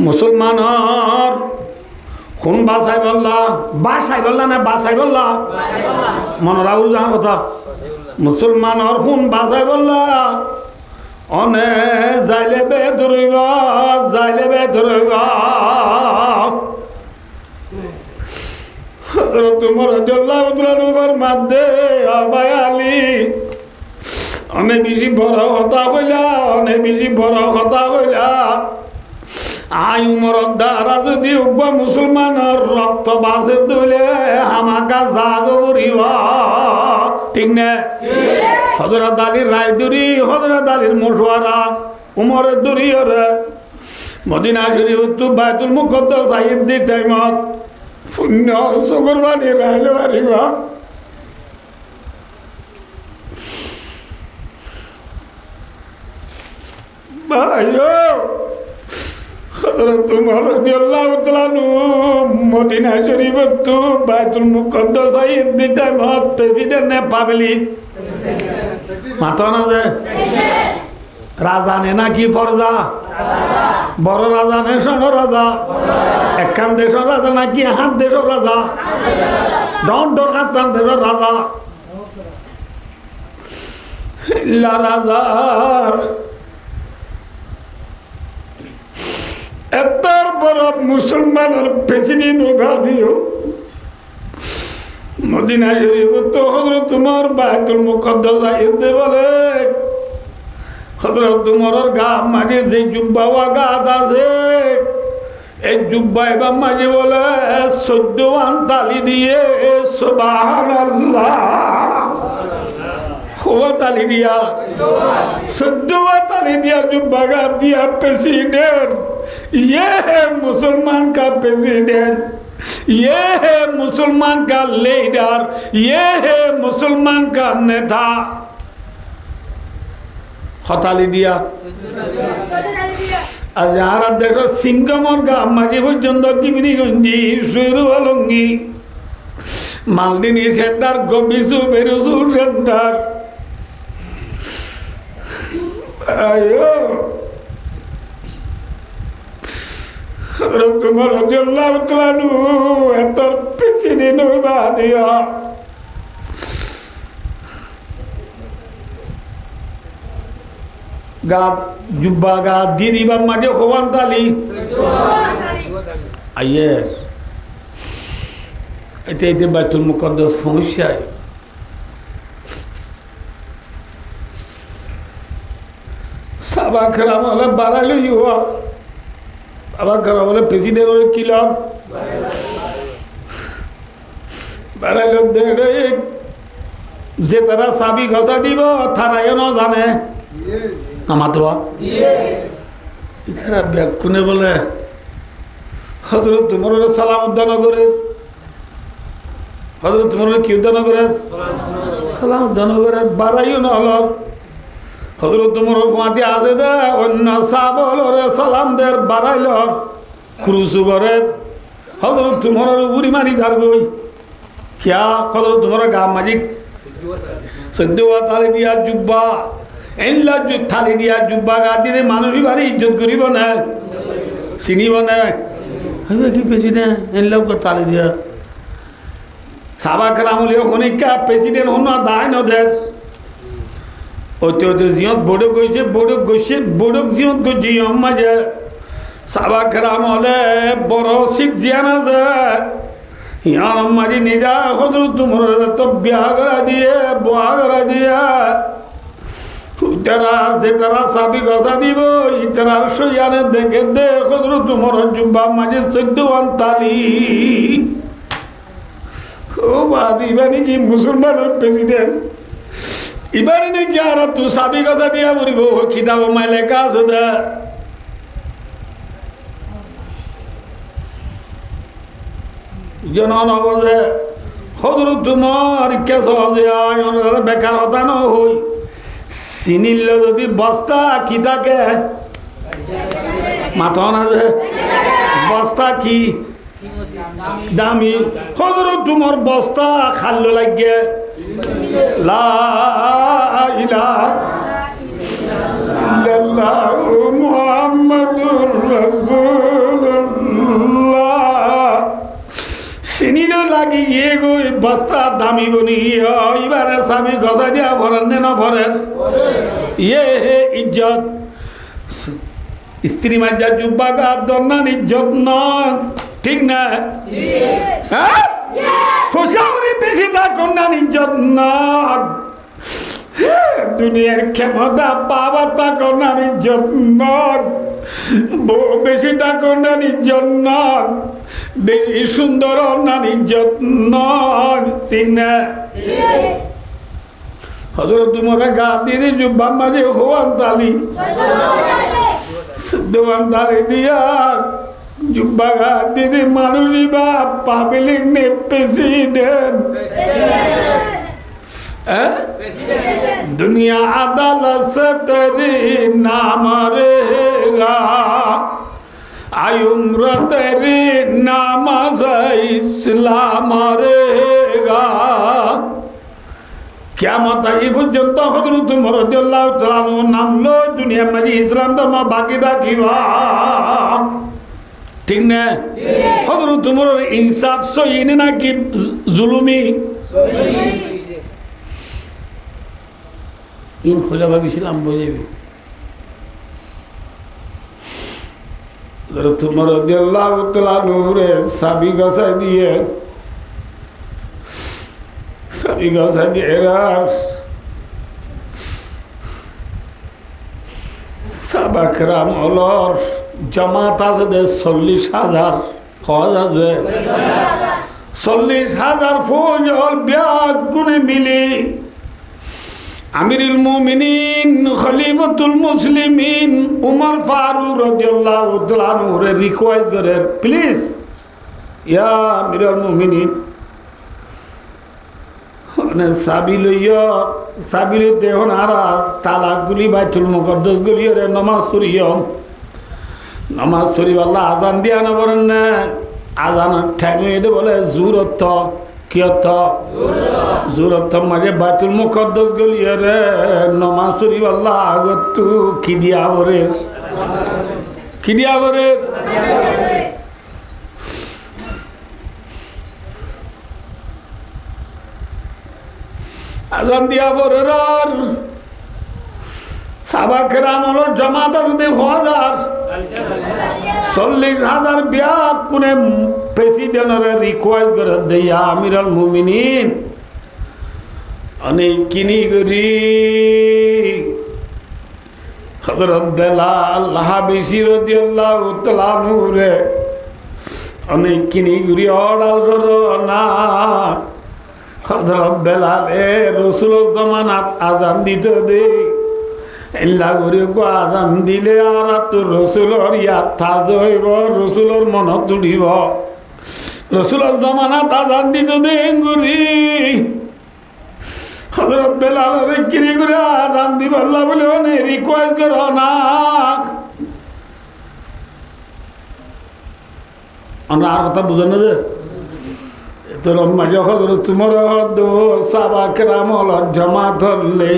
মুসলমানের কোন বাসাই বললা না বাসাই বললা মনে রাখু জানা কথা মুসলমানের কোন বাসাই বললা অনে যাইলে বে ধরইব তোমার জল্লার মাধ্যে আবাই আলী অনেক বেশি বড় কথা কইলা আই উমরের দ্বারা যদি উগ্র মুসলমানের রক্ত বাসে দিলে আমাকা জাগ উড়িব ঠিক না হযরত আলীর রায় দূরি হযরত আলীর মশওয়ারা উমরের দূরি ওরে মদিনা শরীফ তো বাইতুল মুকদ্দাস আইদ দি টাইমত পুণ্য শুকরবানি রাইলে পারিবা ভাইও হযরত উমর রাদিয়াল্লাহু তাআলা মদিনা শরীফ তো বাইতুল মুকদ্দাস আইদ দি টাইমত প্রেসিডেন্ট নে পাবলিক মাথা না যে রাজা নে নাকি ফরজা বড় রাজা নে ছোট রাজা একখান দেশের রাজা নাকি হাত দেশের রাজা দর হাতান দেশের রাজা রাজা এতর বড় মুসলমানের প্রেসিডেন্ট উপাধিও মদিনা শরীফ তো হযরত উমর বাইতুল মুকদ্দাস আইতে বলে হযরত উমরের গা মাঝে যে জুব্বা গাত আছে এই জুব্বা এবার মাঝে বলে 14 তালি দিয়ে সুবহানাল্লাহ তালি দিয়া 14 ताली दिया जुब्बा गात दिया प्रेसिडेंट ये है मुसलमान का प्रेसिडेंट ये है मुसलमान का लीडर, ये है मुसलमान का नेता। हताली दिया আর যারা দেখো সিংহমর গা মাঝে পর্যন্ত কিমিনি গঞ্জি সুরু অলঙ্গি মালদিনী সেন্টার গবিসু বেরুসু সেন্টার আয়ো তোমার জন্য এত প্রেসিডেন্ট হইবা দিয়া গা জুব্বা গা দিদিবার মাঝে হবান তালি আইয়ের এতে বাইতুল মুকদ্দাস সমস্যায় সাবা খেলাম হলে বাড়াইল ইউয়া আবার খেলা বলে প্রেসিডেন্ট হলে কি লাভ বাড়াইল যে তারা চাবি ঘষা দিব থানায় ন জানে মাত্র ইতারা ব্যাকুনে বলে হজরত তোমার সালাম উদ্যান করে হজরত তোমার কি উদ্যান করে সালাম উদ্যান করে বাড়াইও না হল হজরত তোমার ফাঁতি আছে দে অন্য সাবল সালাম দের বাড়াইল ক্রুসু করে হজরত তোমার উড়ি মারি ধারবই কিয়া হজরত তোমার গা মাজিক সদ্য তালে দিয়া জুব্বা এনলা থালি দিয়া জুব্বা গা দিয়ে মানুষই বাড়ি ইজ্জত করিব না চিনিব না কি প্রেসিডেন্ট এনলাও তালি দিয়া সাবা খেলামলিও খনিকা প্রেসিডেন্ট হন দায় নদের অত জিয়ত বড়ক গৈছে বড়ক গৈছে বড়ক জিয়ত গৈছে মাঝে সাবা খেলাম হলে বড় শিখ জিয়া না যে ইয়ার মাঝে নিজা হজরত তোমার তো বিয়া করা দিয়ে বোয়া করা দিয়া ইতারা যে তারা চাবি গজা দিব ইতারার সইয়ানে দেখে দে হজরত তোমার জুব্বা মাঝে 14 তালি খুব আদিবা নাকি মুসলমানের প্রেসিডেন্ট এবারে নাকি আর তুই চাবি গজা দিয়া বলিব খিতাব মাইলে কাজ দে জন নবজে হজরত তোমার কে সহজে আয় বেকার হতা ন হই চিনিল যদি বস্তা কি থাকে মাথা না যে বস্তা কি দামি হজরত তোমার বস্তা খাল্ল লাগে লা ইলাহা ইল্লাল্লাহু মুহাম্মাদুর রাসূলুল্লাহ চিনিল লাগি গিয়ে গই বস্তা দামি বনি এবারে স্বামী গজা দিয়া ভরেন নে না ভরেন ইয়ে হে ইজ্জত স্ত্রী মাঝা জুব্বা গা দন্নান ইজ্জত নয় ঠিক না হ্যাঁ ফসাউরি বেশি তা কন্যান ইজ্জত নয় দুনিয়ার ক্ষমতা বাবা তা কন্যান ইজ্জত নয় বেশি তা কন্যান ইজ্জত নয় বেশি সুন্দর অন্যান ইজ্জত নয় ঠিক না হজরত তোমার গা দিয়ে জুব্বা মাঝে হওয়ান তালি দেওয়ান তালি দিয়া জুব্বা গা দিয়ে মানুষই বা পাবলিক নে প্রেসিডেন্ট दुनिया अदालत से तेरी नाम रहेगा आयुम्र तेरी नामाज इस्लाम रहेगा क्या मत ये পর্যন্ত হযরত উমর রাদিয়াল্লাহু তাআলা নাম লো দুনিয়া মাঝে ইসলাম ধর্ম বাকি থাকিবা ঠিক না হযরত উমর ইনসাফ সহিনে নাকি জুলুমি ইন খোলা ভাবিছিলাম বুঝেবি তোমার রাদিয়াল্লাহু তাআলা নূরে সাবি গাছা দিয়ে সাবাকরাম অলর জামাত আছে 40,000 ফৌজ আছে 40,000 ফৌজ হল ব্যাগ গুনে মিলি আমিরুল মুমিনিন খলিফাতুল মুসলিমিন উমর ফারুক রাদিয়াল্লাহু তাআলা আনহু রিকোয়েস্ট করে প্লিজ ইয়া আমিরুল মুমিনিন চাবি লইতে এখন আর তালাকগুলি বাইতুল মুকদ্দাস গুলি রে নমাজ পড়ি আল্লাহ আজান দিয়া না বলেন না আজান ঠেঙে বলে জোর অর্থ কি অর্থ জোর অর্থ মাঝে বাইতুল মুকদ্দাস গুলি রে নমাজ পড়ি আল্লাহ আগত কি দিয়া বরে আজান দিয়া বরের সাহাবাকেরাম হলো জামাত যদি 40,000 বিয়া কোনে প্রেসিডেন্টরে রিকোয়েস্ট করে দেয়া আমিরুল মুমিনিন অনেক কিনি করি হযরত বেলাল হাবশী রাদিয়াল্লাহু তাআলা নুরে অনেক কিনি করি অর্ডার করো না হযরত বেলাল রাসূলের জামানাত আযান দিতে দে এল্লা করে গো আযান দিলে আর তো রাসূলের ইয়াদ থাজইব রাসূলের মনত তুলিব রাসূলের জামানাত আযান দিতে দে গুরি হযরত বেলালের কিরি করে আযান দিব আল্লাহ বলে ওনে রিকোয়েস্ট করো না আমরা আর কথা বুঝেন না যে তোর মাঝে হজরত তোমার সাহাবাকেরাম জামাত হলে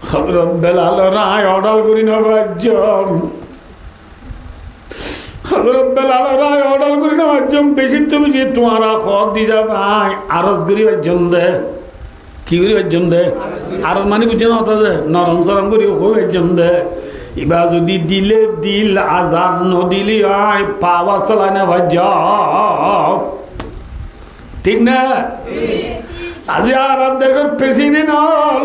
হজরত বেলাল রায় অর্ডার করি না বাজ্যম হজরত বেলাল রায় অর্ডার করি না বাজ্যম বেশি তুমি যে তোমার খত দি যাবে আরজ করি বাজ্যম দে কি করি বাজ্যম দে আরজ মানে বুঝছে না হতা যে নরম সরম করি ওকে বাজ্যম দে এবার যদি দিলে দিল আজান নদিলি আয় পাওয়া চলায় না বাজ্যম ঠিক না আজি আর দেশের প্রেসিডেন্ট হল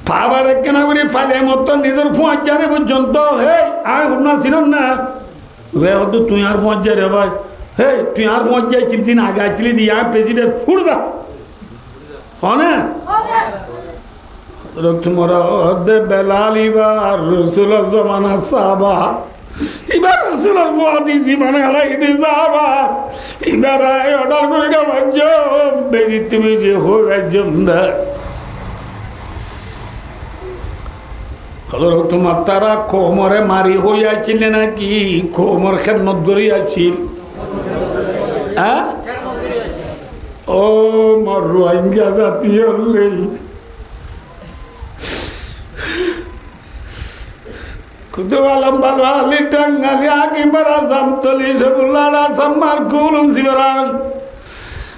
পাবার কেনা করি ফাইলে মতো নিজের পৌঁছারে পর্যন্ত হে আয় না ছিলেন না তুই আর পৌঁছা রে ভাই হে তুই আর পৌঁছাইছিলি দিন আগে আইছিলি দি আয় প্রেসিডেন্ট উড়বা হনে তোমরা বেলাল এবার রসুলের জমানা সাহাবা এবার রসুলের দিছি মানে হারাই দিয়েছে আবার এবার অর্ডার করে একজন বেরি তুমি যে হোক একজন তোমার তারা কোমরে মারি হইয়াছিল নাকি কোমর খেদমত করিয়াছিল হ্যাঁ ও মর রোহিঙ্গা জাতীয় Kutuwalam balwali tangali aki barazam toli sebulala samar kulun sibarang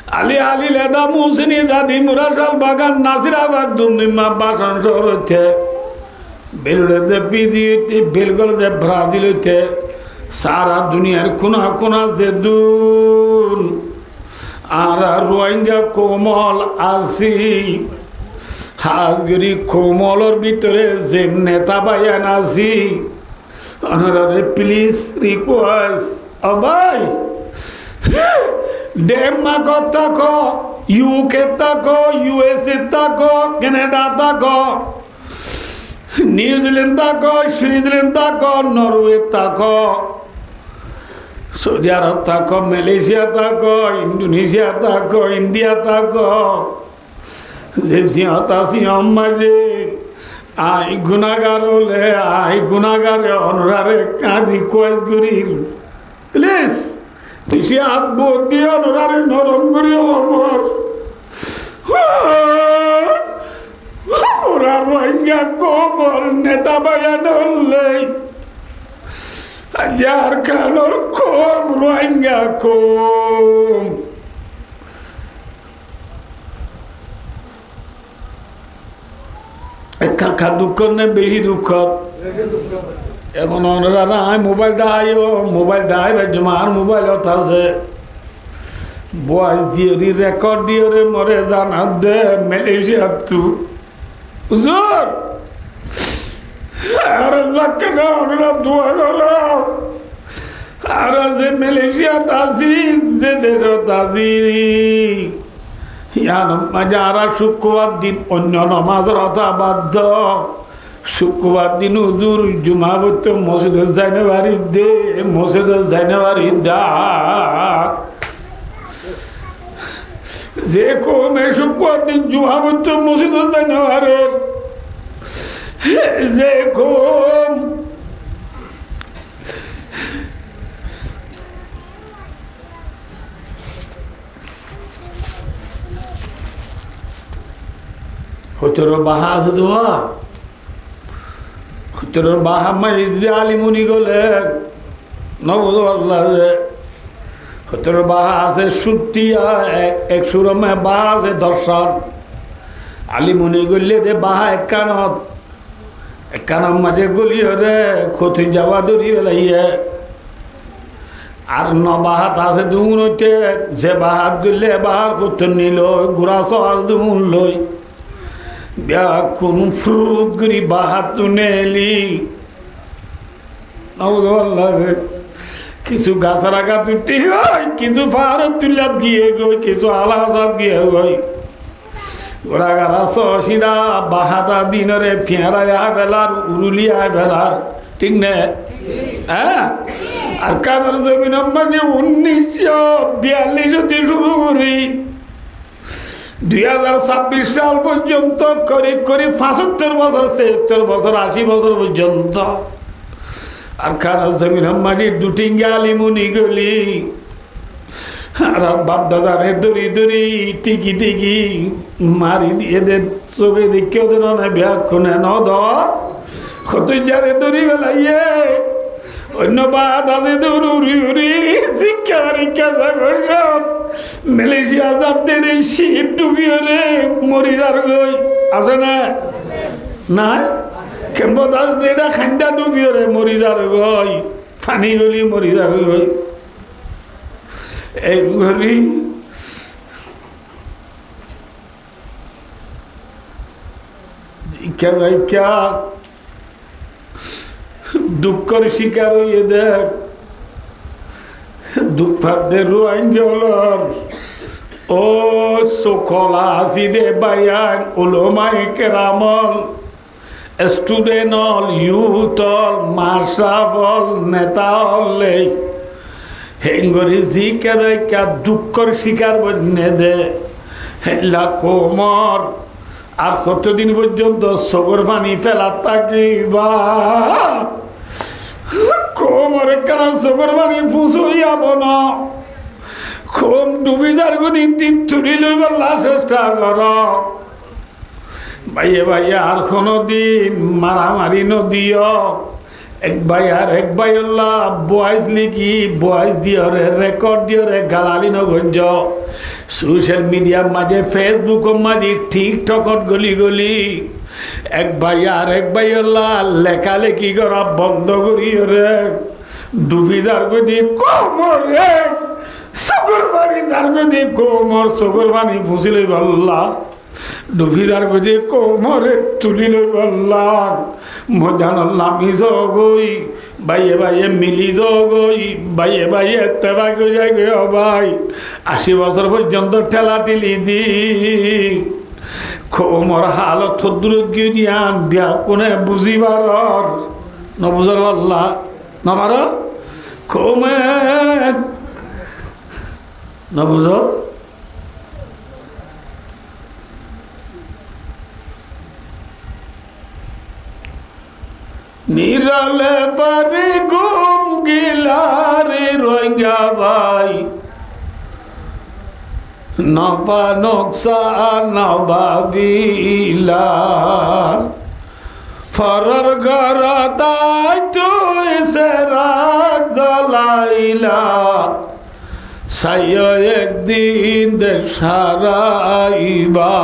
Ali leda musini dadi murasal bagan Nasirabad dumnima basan sorote Belule de pidiyete belgol de bradilete Sara duniyar kuna zedun Ara Rohingya komal asi হাজগরি কোমলর ভিতরে যে নেতা বাইয়ান আছি অনারে please request ভাই Denmark থাকো UK থাকো USA থাকো Canada থাকো New Zealand থাকো সুইজারল্যান্ড থাকো নরওয়ে থাকো সৌদি আরব থাকো মালয়েশিয়া থাকো ইন্দোনেশিয়া থাকো ইন্ডিয়া থাকো মাঝে আই গুণাগার হলে আই গুণাগারে অনরারে কাঁদি কোয়েস করি প্লিজ বেশি হাত বোধ দিয়ে অনরারে নরম করি অমর ওরা রোহিঙ্গা কোমর নেতা বায়ান হলে যার কালোর কম রোহিঙ্গা কম কাকা দুঃখ নেই বেশি দুঃখ এখন ওনারা নাই মোবাইল দেয় জমার মোবাইল আছে ভয়েস দিয়ে রেকর্ড দিয়ে রে মরে জানা দে মালয়েশিয়া তু হুজুর আর কেন ওনারা দোয়া করো আর যে মালয়েশিয়াত আছি যে দেশত আছি যারা শুক্রবার দিন অন্য নমাজের অথা বাধ্য শুক্রবার দিন হুজুর জুমা পড়তে মসজিদে যাইনে বাড়ি দে, মসজিদে যাইনে বাড়ি দা। যে কমে শুক্রবার দিন জুমা পড়তে মসজিদে যাইনে বাড়ি, যে কম হতর বাহা আছে দোয়া, হতর বাহা মাই আলিমুনি গলে নবদ আল্লাহ হতর বাহা আছে সুটিয়া এক সুরমে বাহা আছে দর্শন আলিমুনি গলে দে বাহা একানত মাঝে গলিও রে ক্ষতি যাওয়া দৌড়ি বেলাইয়ে আর নবাহাত আছে দুমুন হইতে যে বাহাত গলে বাহার করতে নিল ঘোরা সহাজ দুমুন লই কোন ফ্রুট গুড়ি বাহাত নেলি কিছু গাছরা গাছ উঠি গই, কিছু পাহাড় তুলিয়াত গিয়ে গই, কিছু আলাদা গিয়ে গই। ওরা গালা সসিরা বাহাতা দিনরে ফেঁড়াইয়া বেলার উরুলিয়া বেলার, ঠিক না? হ্যাঁ, আর কারোর জমিন আমাকে 1942 শুরু করি 2026 সাল পর্যন্ত করে 75 বছর 76 বছর 80 বছর পর্যন্ত। আর কারোর জমিন আমাকে দুটি গালিমুনি গলি আর বাপ দাদারে দড়ি দড়ি টিকি টিকি মারি দিয়ে দে চোখে দেখে ওদের অনেক ব্যাখ্যে নদ কত যারে দড়ি বেলাইয়ে অন্য বা দাদে দৌড় উড়ি উড়ি শিক্ষা পরীক্ষা সব মালয়েশিয়া যাতে শীত ডুবিয়ে রে মরি যার গই আছে না না কেমন দাদা খান্ডা ডুবিয়ে রে মরি যার গই পানি গলি মরি যার গই এই ঘড়ি দুঃখের শিকার হইয়ে দেখ দুঃখাদের রোয়াঞ্জলর ও সকলা আসিদে বায়ান ওলমাই কেরামল স্টুডেন্ট অল ইউথ অল মার্শাল নেতা হলে হেঙ্গরি জি কেদে কা দুঃখর শিকার বন্যে দে হেলা কোমর আর কতদিন পর্যন্ত সবর পানি ফেলা থাকিবা কোমরে কেন সবর পানি ফুসইয়াব না কোম ডুবি যার দিন তিন তুলি লইবার চেষ্টা কর ভাইয়ে ভাইয়ে আর কোনো দিন মারামারি নদিও এক ভাই আর এক ভাই বয়স লিখি বয়স দিও রে রেকর্ড দিও রে গালালি নগঞ্জ সোশ্যাল মিডিয়ার মাঝে ফেসবুকের মাঝে টিকটকত গলি গলি এক ভাই আর এক ভাই লেখালেখি করা বন্ধ করিও রে ডুবি যার গদি কোমর রে চকুর পানি যার গদি কোমর চকুর পানি ফুসি লই বল্লা ডুবি যার গদি কোমরে তুলি লই বল্লা মজান নামি জগই বাইয়ে বাইয়ে মিলি জগই বাইয়ে বাইয়ে তেবা যাই গে ভাই 80 বছর পর্যন্ত ঠেলা ঠেলি দি কোমর হালত থদ্দুর গিয়ে দিয়ান বিয়া কোনে বুঝিবার নবুঝার আল্লাহ নবার কোমে নবুঝ নিরালে পারে গুম গিলারে রোহিঙ্গা ভাই নবা নকশা নবাবিলা ফরর ঘর তাই তুই সে রাগ জ্বলাইলা সাইয় একদিন দেশারাইবা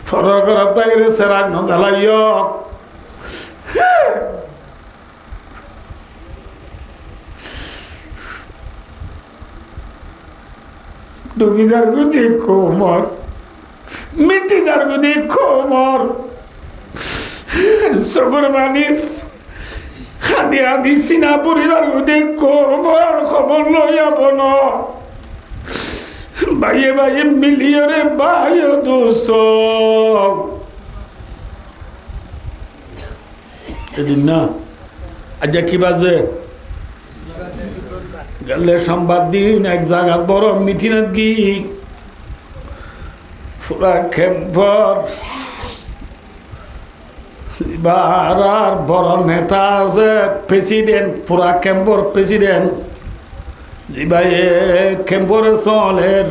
ফরর ঘর তাই রে সে রাগ নজ্বালাইয় ডুবি যার গদি কোমর মিটি যার গদি কোমর চকুর পানি হাদি হাদি সিনা পুরি যার গদি কোমর খবর লইয়া বন বাইয়ে বাইয়ে মিলিয়রে বাইয় দোষ এদিন না আজকে কি বাজে গেলে সোমবার দিন এক জায়গা বড় মিটিং কি পুরা খেম্পর আর বড় নেতা আছে প্রেসিডেন্ট পুরা ক্যাম্পর প্রেসিডেন্ট জি ভাই ক্যাম্পরে চলের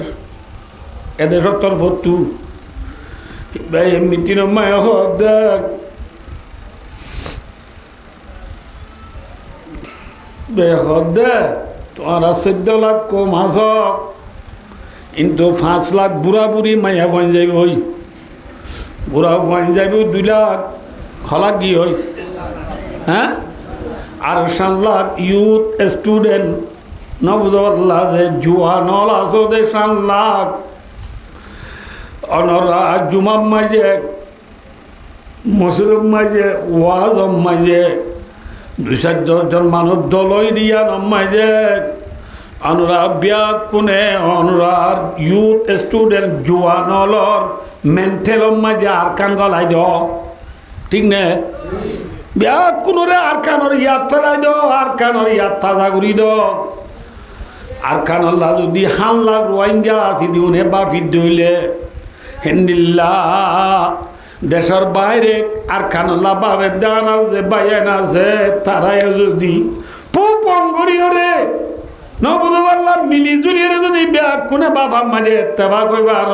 এদের সত্তর ভর্তু ভাই মিটিং মায় দেখ দে তোমারা 14 লাখ কম হাস কিন্তু 5 লাখ বুড়া বুড়ি মাইয়া বন যাইব ওই বুড়া বন যাইব 2 লাখ খলা কি হয় হ্যাঁ আর 7 লাখ ইউথ স্টুডেন্ট নবুদল্লাহ যে জুয়া নল আসো দে 7 লাখ অনরা জুমাম মাঝে মসজিদ মাঝে ওয়াজ মাঝে 2-4 জন মানুষ দলই দিয়া নমাইজে অনুরা বিয়া কোনে অনুরার ইউথ স্টুডেন্ট জুয়ানলর মেন্টেল মাঝে আর কান গলাই দ ঠিক নে বিয়া কোনরে আর কানর ইয়াত ফেলাই দ আর কানর ইয়াত তাজা করি দ আর কানল্লা যদি হাল্লা রোহিঙ্গা আছি দিউনে বাফি দইলে হেন্দিল্লা দেশের বাইরে আর কানল্লা বাবে দান আছে বাইন আছে তারাই যদি পঙ্গরিয়রে নবুদুল্লাহ মিলি জুলিয়ে যদি ব্যাগ কোনে বাবা মানে তেবা কইবার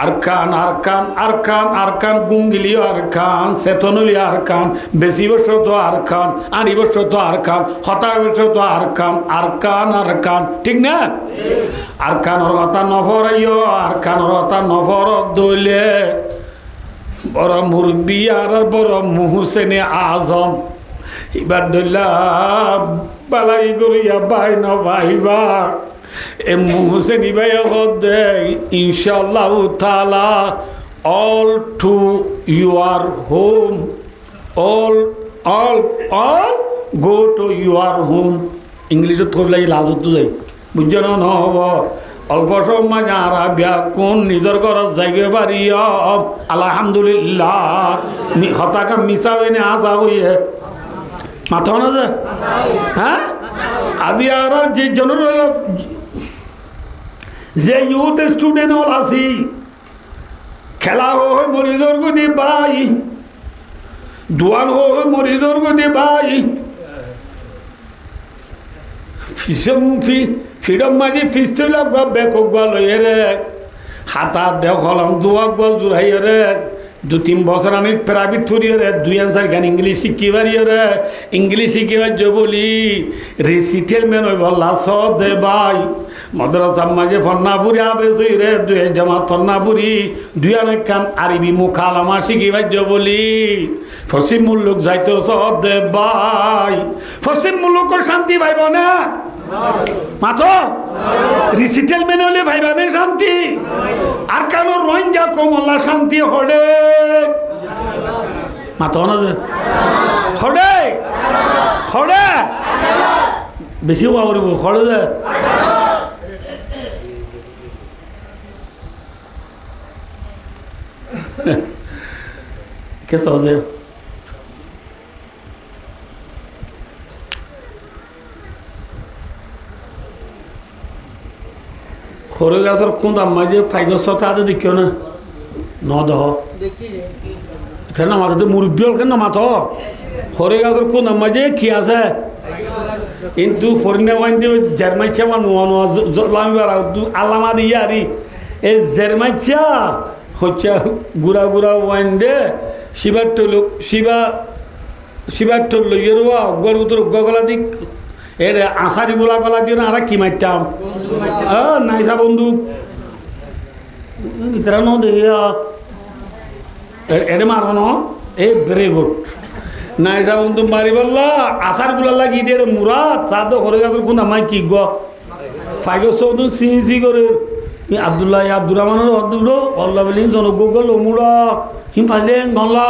আরকান আরকান আরকান আরকান গুঙ্গিলি আরকান সেতনলি আরকান বেশি বছর তো আরকান আড়ি বছর তো আরকান হতা বছর তো আরকান আরকান আরকান ঠিক না আরকানের হতা নফরাইও আরকানের হতা নফর দইলে বড় মুরব্বী আর বড় মুহসেনে আজম এবার দইলাম বালাই করিয়া বাই ন ভাইবা এ মুহসেন ইবাই দে ইনশাআল্লাহ তাআলা all to your home all go to your home ইংলিশে থোক লাগি লাজত তো যাই বুঝছো না নহব অল্প সময় যারা বিয়া কোন নিজের ঘর যাইবে পারি আলহামদুলিল্লাহ হতাকা মিশা হইনে আসা হইয়ে মাথা না যে হ্যাঁ আদি আর যে জন যে ইউথ স্টুডেন্ট হল আছি খেলা হয় মরিদর গদি বাই দোয়ান হয় মরিদর গদি বাই ফিডম মাঝে ফিস্তুল বেকক গল রে হাতা দেখলাম দুয়াক গল জুড়াই রে 2-3 বছর আমি প্রাইভেট ফুরিয়ে রে 2 গান ইংলিশ শিখিবারি রে ইংলিশ শিখিবার যে বলি রিসিটেলমেন্ট হয়ে বললা সব দে ভাই মাদ্রাসা মাঝে ফন্নাপুরি আবেসই রে 2 জামাত ফন্নাপুরি 2 কান আরবি মুখালামা শিখিবার যে বলি পশ্চিম মুল্লুক যাইতো সব দে ভাই পশ্চিম মুল্লুকের শান্তি পাইব না মাতো রিসিটেলমেন্ট হলে ভাইবানে শান্তি আর কেন রোহিঙ্গা কমলা শান্তি হড়ে মাতো না যে হড়ে হড়ে বেশি বাবরিব হড়ে যে কে সহজে সৰু গাছৰ কোন মাঝে ফাইগছ তাতে দেখিও না নদহ এটা না মাথাতে মুরব্বী হল কেন মাথ সৰু গাছৰ কোন মাঝে কি আছে কিন্তু ফরিনে ওয়াইন দিয়ে জার্মাইছা বা নোয়া নোয়া আলামা দিয়ে আরি এই জার্মাইছা হচ্ছে গুড়া গুড়া ওয়াইন দে শিবার টল ইয়েরুয়া গর উত্তর গগলা দিক এর আষাঢ়ি গোলা গলা দিয়ে না আর কি মারতাম নাইসা বন্দুক ইতরা ন দেখিয়া এড়ে মারব ন এই ভেরি গুড নাইসা বন্দুক মারি বললা আষাঢ় গুলা লাগি দিয়ে মুরা তার তো হরে গাছের কোন আমায় কি গ ফাইগর চৌধুরী সি করে আব্দুল্লাহ আব্দুর রহমানের অদ্দুলো অল্লাহ বলি জনগল মুড়া হিম ফাইলে গলা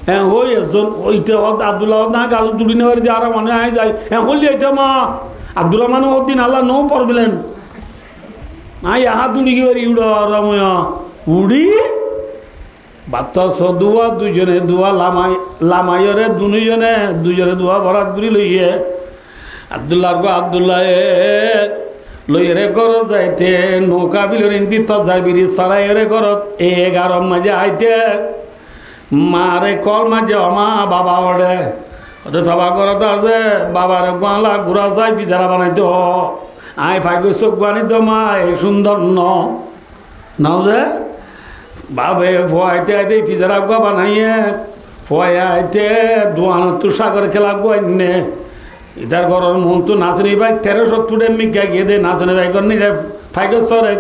হ্যাঁ ওই একজন ওইটা আব্দুল্লাহ না গাছ তুলি নেওয়ার দিয়ে আর মনে হয় যায় হ্যাঁ বললি এটা মা আব্দুর রহমান ওদিন আল্লাহ নো পড়বেন না ইহা তুলি কি পারি উড়া উড়ি বাতাস দুয়া দুজনে দুয়া লামাইরে দুজনে দুয়া ভরাত করে লইয়ে আব্দুল্লাহ গো আব্দুল্লাহ লইরে ঘর যাইতে নৌকা বিলের ইন্দি তজার ব্রিজ ফারাইরে ঘরত এ গারম মাঝে আইতে মারে কল মাঝে অমা বাবা ওরে ওদের সবা করতে আছে বাবারে গোয়ালা ঘুরা যায় পিজারা বানাইতে আয় ফাইকে চোখ বানিত মা এই সুন্দর নাও যে বাবে ফোয়াইতে আইতে পিজারা গোয়া বানাইয়ে ফোয়া আইতে দোয়ানো তো সাগর খেলা গোয়াইনে ইটার ঘরের মন তো নাচনি ভাই 1370 মিকা গিয়ে দে নাচনি ভাই কর নিলে ফাইকে সরে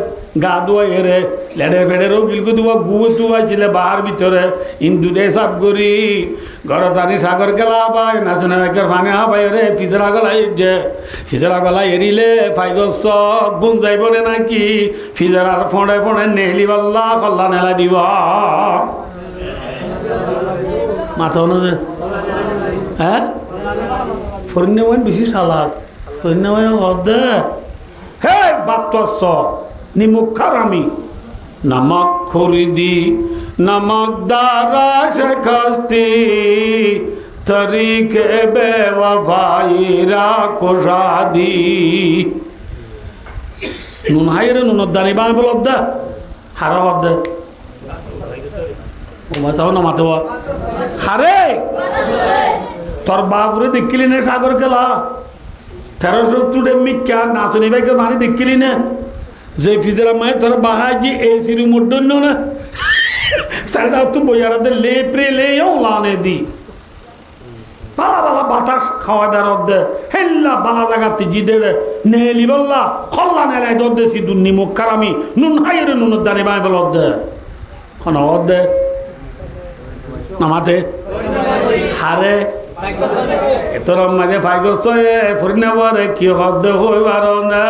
গা ধোয়া এরে লেডে ফেডেরও গিলকু দুয়া গুয়ে ধোয়াইছিলে বাহার ভিতরে ইন্দুদে সাপ করি ঘরত আনি সাগর গেলা পাই নাচনি ভাইকের ভাঙে পাই রে ফিজরা গলা এরিলে ফাইগস গুণ যাইব নে নাকি ফিজরার ফোঁড়ে ফোঁড়ে নেলি বাল্লা কল্লা নেলা দিব মাথা না যে হ্যাঁ ফরিন্নমান বেশি সালাদ ফরিন্নমান হদে হে বাত্তস নিমুখার আমি নমক খুরিদি নমক দারা শেখস্তি তরিকে বেওয়াফাইরা কোশাদি নুন হাইরে নুন দানি বান বলদে হারা হদে ও মাসাও না মাথা হারে তোর বাপুরে দেখিলি না সাগর খেলা 1370 মিকা নাচনি ভাইকে মানে দেখিলি না যে ফিজরা মায়ে তোর বাহাজি এসি রুমের জন্য না সাইডা তো বইয়ারাতে লেপ্রে লেও লানে দি বালা বালা বাতাস খাওয়া দাঁড় দে হেল্লা বালা লাগাতে জিদে নেলি বললা খল্লা নেলাই দর দেশি দুর্নি মুখ কারামি নুন হাইরে নুন দানি বাই বল দে খন দে নামাতে হারে তোর মাঝে ফাইগস ফুরিনাবারে কি হদ হইবার না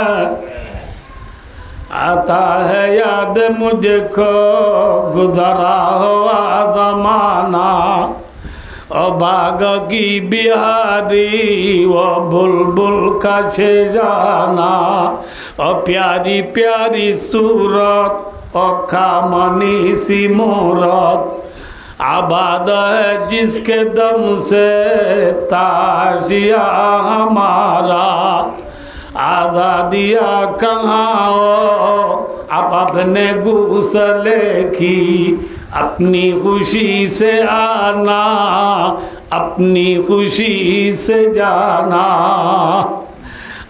आता है याद मुझको गुजरा हुआ जमाना ओ बाग की बिहारी वो बुलबुल का छे जाना ओ प्यारी प्यारी सूरत ओ खामनी सी मूरत आबाद है जिसके दम से ताशिया हमारा आधा दिया कहाँ अब अपने गूसले की अपनी खुशी से आना अपनी खुशी से जाना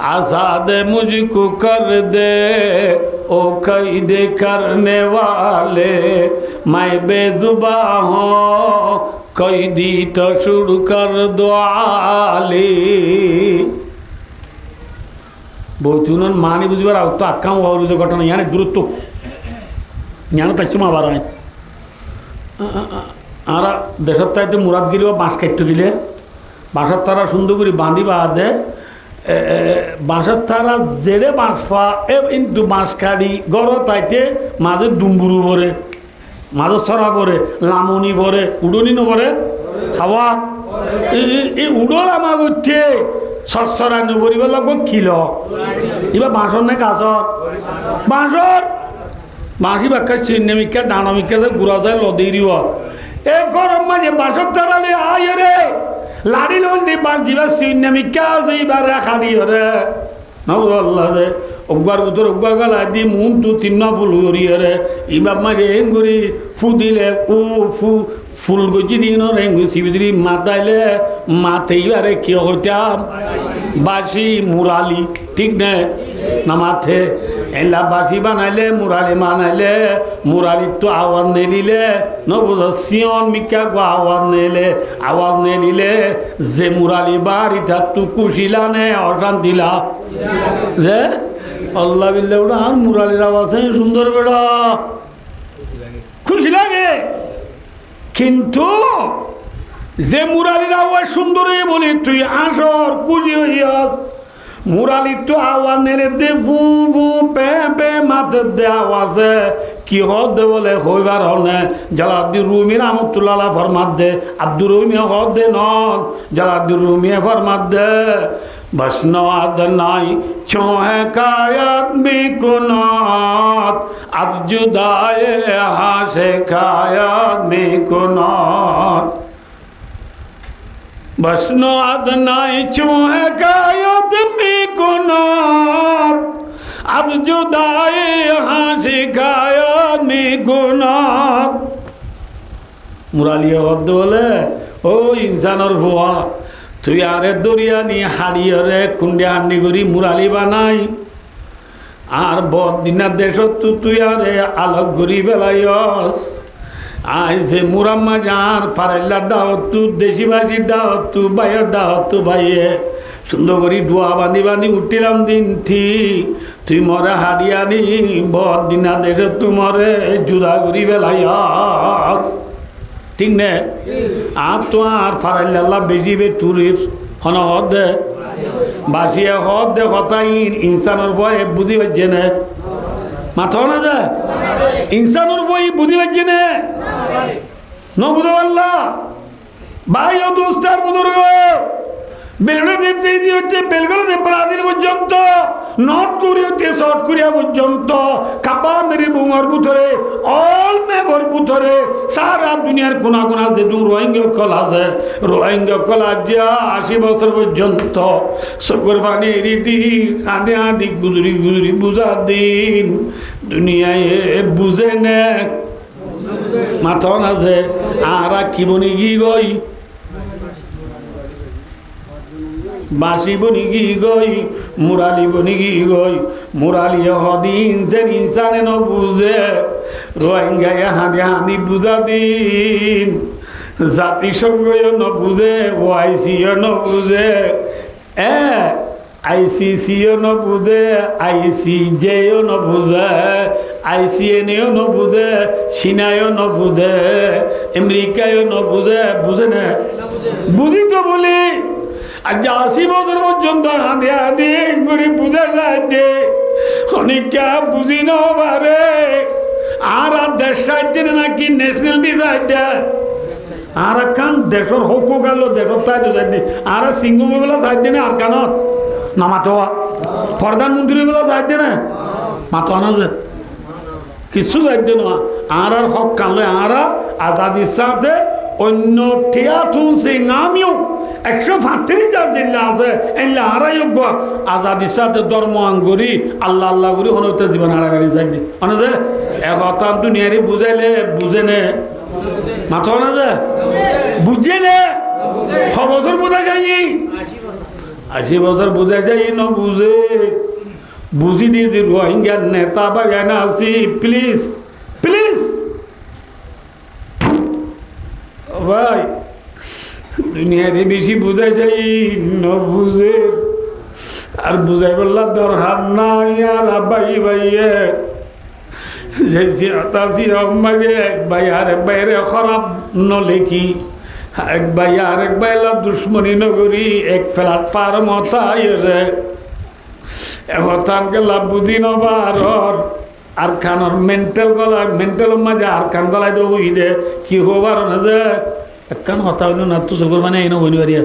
आज़ाद मुझको कर दे ओ कैद करने वाले मैं बेजुबा हूँ कैदी तो शुरू कर दो आली বইতুন মানি বুঝবার আও তো আক্কাম হওয়ার যে ঘটনা ইয়ানে দূরত্ব ইয়ানে তাইছুম আবার আয় আরা দেশের তাইতে মুরাদগিরি বা বাঁশ কাটতে গেলে বাঁশের তারা সুন্দর করে বাঁধি বাঁধে বাঁশের তারা জেরে বাঁশ পা কিন্তু বাঁশ কাড়ি গড় তাইতে মাঝে ডুম্বুরু ভরে মাঝে ছড়া পরে লামনি ভরে উড়নি নভরে খাওয়া এই উড়ল আমার উঠছে সসরা নবরিব লাগব খিল এবার বাঁশর নে গাছর বাঁশর বাঁশি বাক্কা চিহ্নমিকা ডানমিকা গুড়া যায় লদেরিও এ গরম মাঝে বাঁশর তারালে আয় রে লাড়ি লদি বাঁশ দিবা চিহ্নমিকা আছে এবার খালি রে নবল্লা রে অকবার উত্তর অকবার গালা দি মুন তু তিন্ন ফুল করিয়ে রে এবার মাঝে এঙ্গুরি ফু দিলে ও ফু ফুল গজি দিন রেঙ্গু শিবিদ্রি মাতাইলে মাথেইবারে কি হইতাম বাসি মুরালি ঠিক না না মাথে এলা বাসি বানাইলে মুরালি বানাইলে মুরালির তো আওয়াজ নেলিলে নবুঝ সিয়ন মিকা গো আওয়াজ নেলিলে যে মুরালি বাড়ি থাকতু কুশিলা নে অশান্তিলা যে আল্লাহ বিল্লাহ ওটা আর মুরালির আওয়াজ সুন্দর বেড়া খুশি লাগে কিন্তু যে মুরালির আওয়াজ সুন্দর বলি তুই আসর কুজি হইয়াস মুরালির তো আওয়াজ নেলে দে ফু ফু পে পে মাথে দে আওয়াজে কি হদ দে বলে হইবার হনে জালাদ্দিন রুমি রহমতুল্লাহ ফরমাত দে আব্দুর রহিম হদ দে নন জালাদ্দিন রুমি ফরমাত দে বৈষ্ণব নাই ছোঁয়ে কায়াত বিকুনাত আজ জুদায়ে হাসে কায়াত বিকুনাত বৈষ্ণব নাই ছোঁয়ে কায়াত বিকুনাত আজ জুদায়ে হাসে কায়াত বিকুনাত মুরালিয়া গদ্দ বলে ও ইনসানর ভুয়া তুই আরে দরিয়া নিয়ে হাড়িয়রে কুন্ডে হান্ডি করি মুরালি বানাই আর বদিনার দেশত তুই আরে আলোক ঘুরি বেলাইস আইসে মুরাম্মা যার ফারাইল্লার দাওয়াত তু দেশি বাসির দাওয়াত তু বাইয়ের দাওয়াত তু বাইয়ে সুন্দর করি ডুয়া বাঁধি বাঁধি উঠিলাম দিন তুই মরে হাড়িয়ানি বদিনার দেশত তু মরে জুদা করি বেলাইস ঠিক নে আর তো আর ফারাইল্লাহ বেশি বে টুরির হন দে বাসিয়া হদ দে হতাই ইনসানের ভয় বুঝি পাচ্ছে না মাথা না যায় ইনসানের ভয় বুঝি পাচ্ছে না ন বুঝতে পারলা ভাই ও দোস্তার বুজুর্গ বেলগুলো ফিজি হচ্ছে বেলগুলো ব্রাজিল পর্যন্ত নর্থ কোরিয়া থেকে সাউথ কোরিয়া পর্যন্ত কাবা মেরি বুঙর বুথরে অল মেঘর বুথরে সারা দুনিয়ার কোনা কোনা যে রোহিঙ্গা কল আছে রোহিঙ্গা কল আজ 80 বছর পর্যন্ত সগর পানি রীতি কাঁদে আদি গুজরি গুজরি বুঝা দিন দুনিয়ায় বুঝে নে মাথন আছে আর কি বনি কি গই বাসি বনি কি গই মুরালি বনি কি গই মুরালি হদিন যে ইনসানে ন বুঝে রোহিঙ্গায় হাঁদি হাঁদি বুঝা দিন জাতিসংঘও ন বুঝে ওআইসিও ন বুঝে আইসিসিও ন বুঝে আইসিজেও ন বুঝে আইসিএনএও ন বুঝে চীনায়ও ন বুঝে আমেরিকায়ও ন বুঝে বুঝে না বুঝি তো বলি আজ 80 বছর পর্যন্ত হাঁদি হাঁদি করে বুঝা যায় দে অনেকটা বুঝি না পারে আর দেশ সাহিত্যের নাকি ন্যাশনালিটি সাহিত্য আর খান দেশের হকু গেল দেশের তাই সাহিত্য আর সিংহ বেলা সাহিত্য না আর কানত না মাথা প্রধানমন্ত্রী বেলা সাহিত্য না মাথা না যে কিছু সাহিত্য না আর হক কানলে আর আজাদির সাথে অন্য ঠিয়া তুলছে আমিও 135 জিল্লা আছে এলে হারাই যোগ্য আজাদির সাথে ধর্ম আঙ্গুরি আল্লাহ আল্লাহ করি হনতে জীবন হারাগারি যাই দি মানে যে একথা দুনিয়ারি বুঝাইলে বুঝে নে মাথা না যে বুঝে নে 6 বছর বোঝা যাই 80 বছর বোঝা যাই ন বুঝে বুঝি দিয়েছি রোহিঙ্গার নেতা বা জ্ঞান আসি প্লিজ প্লিজ ভাই দুনিয়াতে বেশি বুঝাই যাই ন বুঝে আর বুঝাই বললাম দরকার নাই আর আব্বাই ভাইয়ে যে আতাসি আম্মাকে এক ভাই আর এক ভাইয়ের খারাপ ন লেখি এক ভাই আর এক ভাইলা দুশ্মনী নগরী এক প্ল্যাটফর্ম হতাই রে এখানকে লাভ বুঝি নবার আর খানোর মেন্টাল গলায় মেন্টাল মাঝে আর খান গলায় দেবো দে কি হবার না যে একখান হতা হইল না তো চকুর মানে এই নইনি বাড়িয়া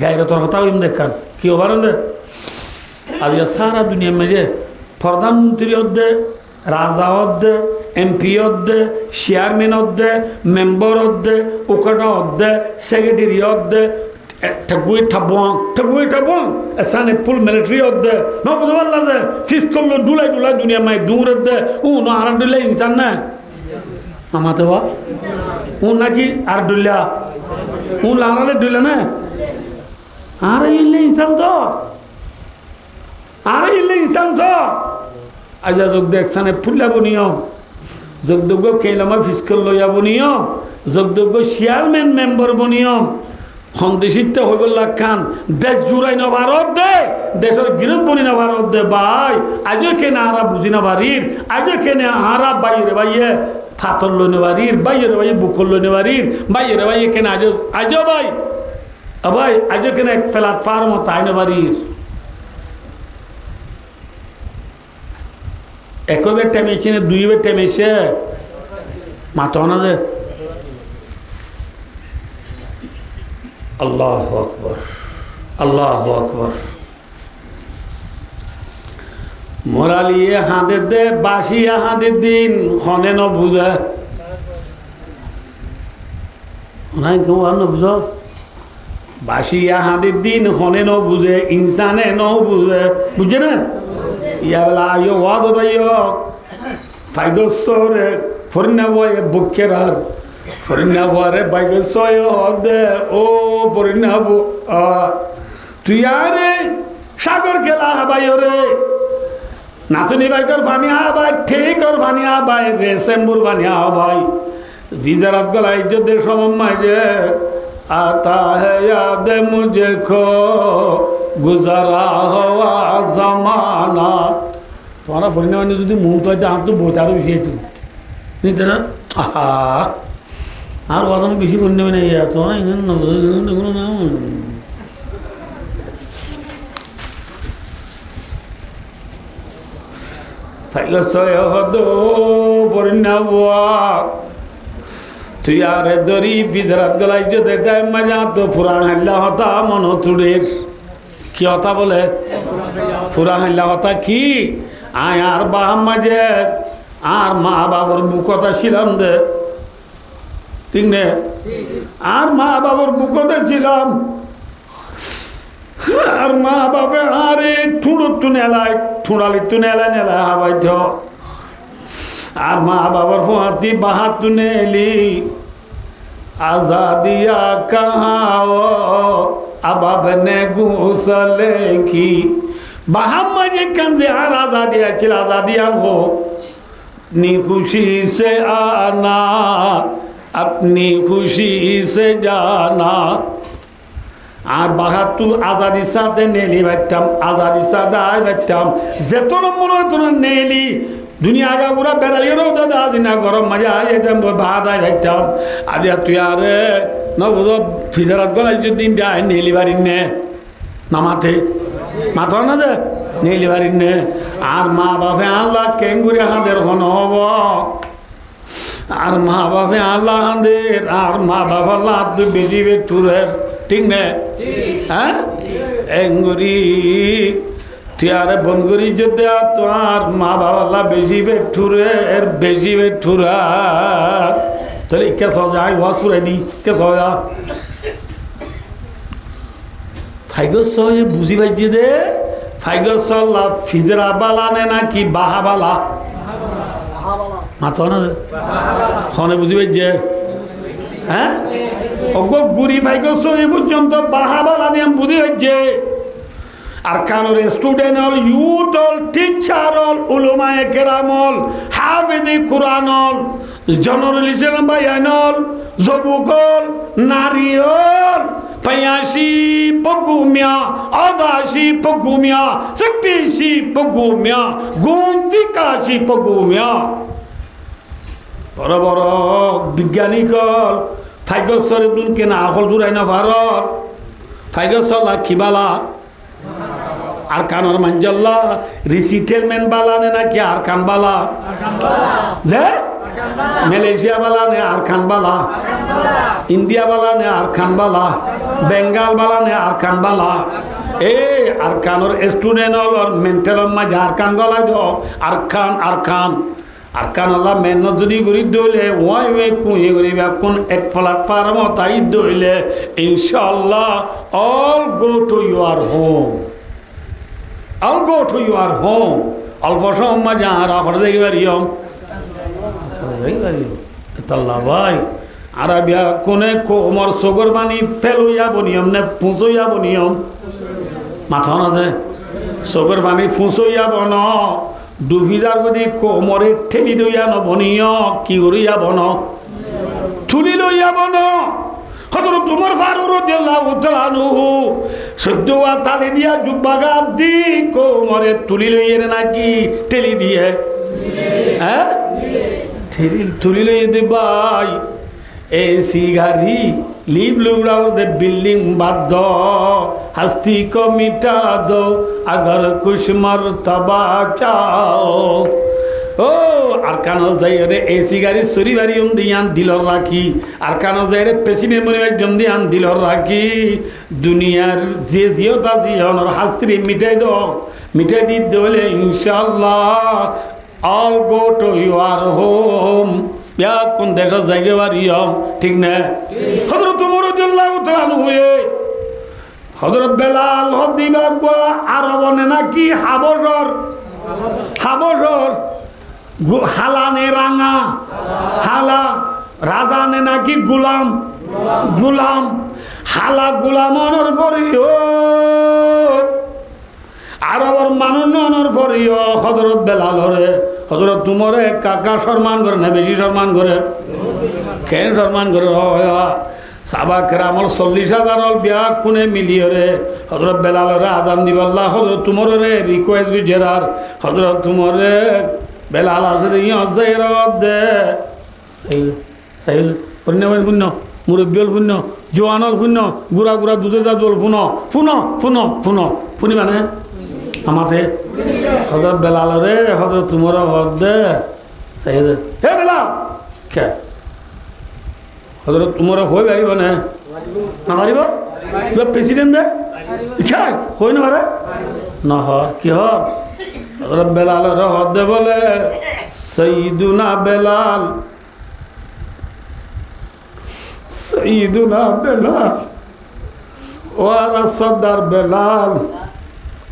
গায়ের তোর হতা হইম দেখান কি হবার দে আজ সারা দুনিয়ার মাঝে প্রধানমন্ত্রী অধ্যে রাজা অধ্যে এমপি অধ্যে চেয়ারম্যান অধ্যে মেম্বার অধ্যে ওকাটা অধ্যে সেক্রেটারি অধ্যে ঠাকুই ঠাবং এসানে ফুল মিলিটারি অধ্যে ন বুঝতে পারলা যে ফিস করলো ডুলাই ডুলাই দুনিয়া মাই দূর অধ্যে ন আর ডুলে ইনসান না আমাতে হওয়া নাকি আর ডুলিয়া লাগালে ডুলে না আর ইলে ইনসান তো আর ইলে ইনসান তো আজ যোগ দেখছানে ফুলাব নিয়ম যোগযোগ্য কেলামা ফিসকল লইয়াব নিয়ম যোগযোগ্য চেয়ারম্যান মেম্বার বনিয়ম সন্দেশিত হইব খান দেশ জুড়াই নভারত দে দেশের গিরত বনি নভারত দে ভাই আজও কেনে আরা বুঝি না বাড়ির আজও কেনে আরা বাইরে বাইয়ে ফাতর লইনে বাড়ির বাইরে বাইয়ে বুকল লইনে বাড়ির বাইরে বাইয়ে কেনে আজও ভাই ভাই আজও কেনে এক প্ল্যাটফর্ম তাই না বাড়ির একবার টেমেছে না দুইবার টেমেছে মাথা না যে আল্লাহু আকবার আল্লাহু আকবার মোরালিয়ে হাঁদের দে বাসিয়া হাঁদের দিন হনে ন বুঝে নাই কেউ আর ন বুঝ বাসিয়া হাঁদের দিন হনে ন বুঝে ইনসানে ন বুঝে বুঝে না ইয়া বেলা আইয় ওয়াদ দাইয় ফাইদরে ফরিনা বয়ে বুকের আর ফরিনা বরে বাইগসয় দে ও ফরিনা বো তুই আরে সাগর খেলা হাবাই রে নাচনি বাইকর পানি হাবাই ঠিকর পানি হাবাই রেসেম্বুর পানি হাবাই জিজার আব্দুল ইজ্জতের সমম্মায় যে आता है याद मुझे खो गुजरा हुआ जमाना तुम्हारा फरिना वाले যদি মুখ তো আম তো বহুত আরো বেশি হইতো নিতে না আহা আর কথা বেশি বলতে না ইয়া তো না এগুলো না ফাইলা সয় হদো ফরিনা বুয়া তুই আরে দরি বিদর আব্দুল ইজ্জতের টাইম মাজা তো পুরান হাল্লা হতা মন তুড়ের কি হতা বলে পুরান হাল্লা হতা কি আয় আর বাহাম মাঝে আর মা বাবার বুকতা ছিলাম দে ঠিক নে আর মা বাবার বুকতে ছিলাম আর মা বাবা আরে ঠুঁড়ো তুনেলায় ঠুঁড়ালি তুনেলায় নেলায় হাবাইত আর মা বাবার ফোঁয়াতি বাহাত তুনে এলি আজাদিয়া কাহাও আবাবনে গুসলে কি বাহাম মাঝে কানজে আর আজাদিয়া ছিল আজাদিয়া হো अपनी खुशी से आना अपनी खुशी से जाना আর বাহাত্তর আজাদির সাথে নেলি বাইতাম আজাদির সাথে আয় বাইতাম যেত মনে হতো না নেলি দুনিয়া আগা পুরা বেড়ালিও দাদা দিনা গরম মজা যেতাম ভাত আয় বাইতাম আজ তুই আরে ন বুঝো ফিজারাত গলাই দিন যায় নেলি বাড়ির নে নামাতে মাথা না যে নেলি বাড়ির নে আর মা বাপে আল্লাহ কেঙ্গুরি হাঁদের হন হব আর মা বাপে আল্লাহ হাঁদের আর মা বাবা আল্লাহ তুই বেশি বেটুরের ঠিক নে হ্যাঁ এঙ্গুরি তুই আরে বনগুরি যদি তো আর মা বাবা আল্লাহ বেশি বেঠুরের বেশি বেঠুরা তাহলে কে সজা ওয়াজ পুরাই দি কে সজা ফাইগর সহজে বুঝি পাইছি দে ফাইগর সল্লা ফিজরা বালা নে নাকি বাহা বালা মাথা না হনে বুঝি পাইছে হ্যাঁ অগ গুড়ি ফাইগর সহি পর্যন্ত বাহা বালা দিয়ে বুঝি পাইছে আর কানোর স্টুডেন্ট হল ইউথ হল টিচার হল উলুমায়ে কেরাম হল হাফেজে কুরআন হল জনরল ইসলাম বায়ান হল যুবক হল নারী হল 85 পগুমিয়া 88 পগুমিয়া 87 পগুমিয়া 89 পগুমিয়া বড় বড় বিজ্ঞানী কল ফাইগসর ইবনুল কেনা আখল জুরাই না ভারত ফাইগসর লাখিবালা আর কানর মঞ্জল্লা রিসিটেলমেন্ট বালা নে নাকি আর কান বালা যে মালয়েশিয়া বালা নে আর খান বালা ইন্ডিয়া বালা নে আর খান বালা বেঙ্গল বালা নে আর খান বালা এ আর কানর স্টুডেন্ট হল মেন্টাল মাঝে আর কান গলা দো আর খান আর কান আল্লাহ মেহনত যদি করি দইলে ওয়াই ওয়ে কুঁয়ে করি কোন এক প্ল্যাটফর্ম তাই দইলে ইনশাআল্লাহ all go to your home I'll go to your home. অল্প সময় যা রাখড় দেখিবারিয়ম তাল্লা ভাই আরবিয়া কোনে কোমর সগর বানি ফেলইয়া বনিয়ম নে ফুঁসইয়া বনিয়ম মাথা না যে সগর বানি ফুঁসইয়া বন ডুবিদার গদি কোমরে ঠেলি দইয়া ন বনিয় কি করিয়া বন তুলি লইয়া বন হযরত উমর ফারুক রাদিয়াল্লাহু তাআলা আনহু সদ্দুয়া তালি দিয়া জুব্বাগা দি কোমরে তুলি লইয়ে নাকি ঠেলি দিয়ে হ্যাঁ তুলি লইয়ে দে ভাই এসি গাড়ি লিভ লুড়াও দে বিল্ডিং বাদ দো হস্তি কো মিটা দো अगर कुछ मर्तबा चाओ ও আর কানো যাই রে এসি গাড়ি সরি বাড়িয়ম দিয়ান দিলর রাখি আর কানো যাই রে পেছনে মনে জম দিয়ান দিলর রাখি দুনিয়ার যে জিওতা জিয়নর হাস্ত্রি মিটাই দো মিঠাই দিতে হলে ইনশাআল্লাহ all go to your home বিয়া কোন দেশের জায়গা বাড়ি ঠিক না হযরত ওমর রাদিয়াল্লাহু তাআলা হয়ে হযরত বেলাল হদিবাগ আরবনে নাকি হাবশর হালানে রাঙা হালা রাজানে নাকি গুলাম হালা গুলামনের পরিও আরবর মানুষ ননের পরিও হযরত বেলালরে হযরত তুমরে কাকা সম্মান করে না বেশি সম্মান করে কেন সম্মান করে সাবা কেরামল 40,000 বিয়া কোনে মিলিয়রে হযরত বেলালরে আদাম দিবাল্লাহ হযরত তুমরে রিকোয়েস্ট গুজরার হযরত তুমরে বেলাল আছে ইয়জাইর দে সাইল পুণ্যবান পুণ্য মুরব্বিয়ল পুণ্য জোয়ানল পুণ্য গুড়া দুধের জাদুল পুনি মানে আমাতে হযরত বেলালরে হযরত তুমর দে সাইল হে বেলাল কে হযরত তুমর হই পারিব না পারিব প্রেসিডেন্ট দে কে হই না পারে না কি হযরত বেলালরে দে বলে সাইয়্যিদুনা বেলাল ওয়ারা সরদার বেলাল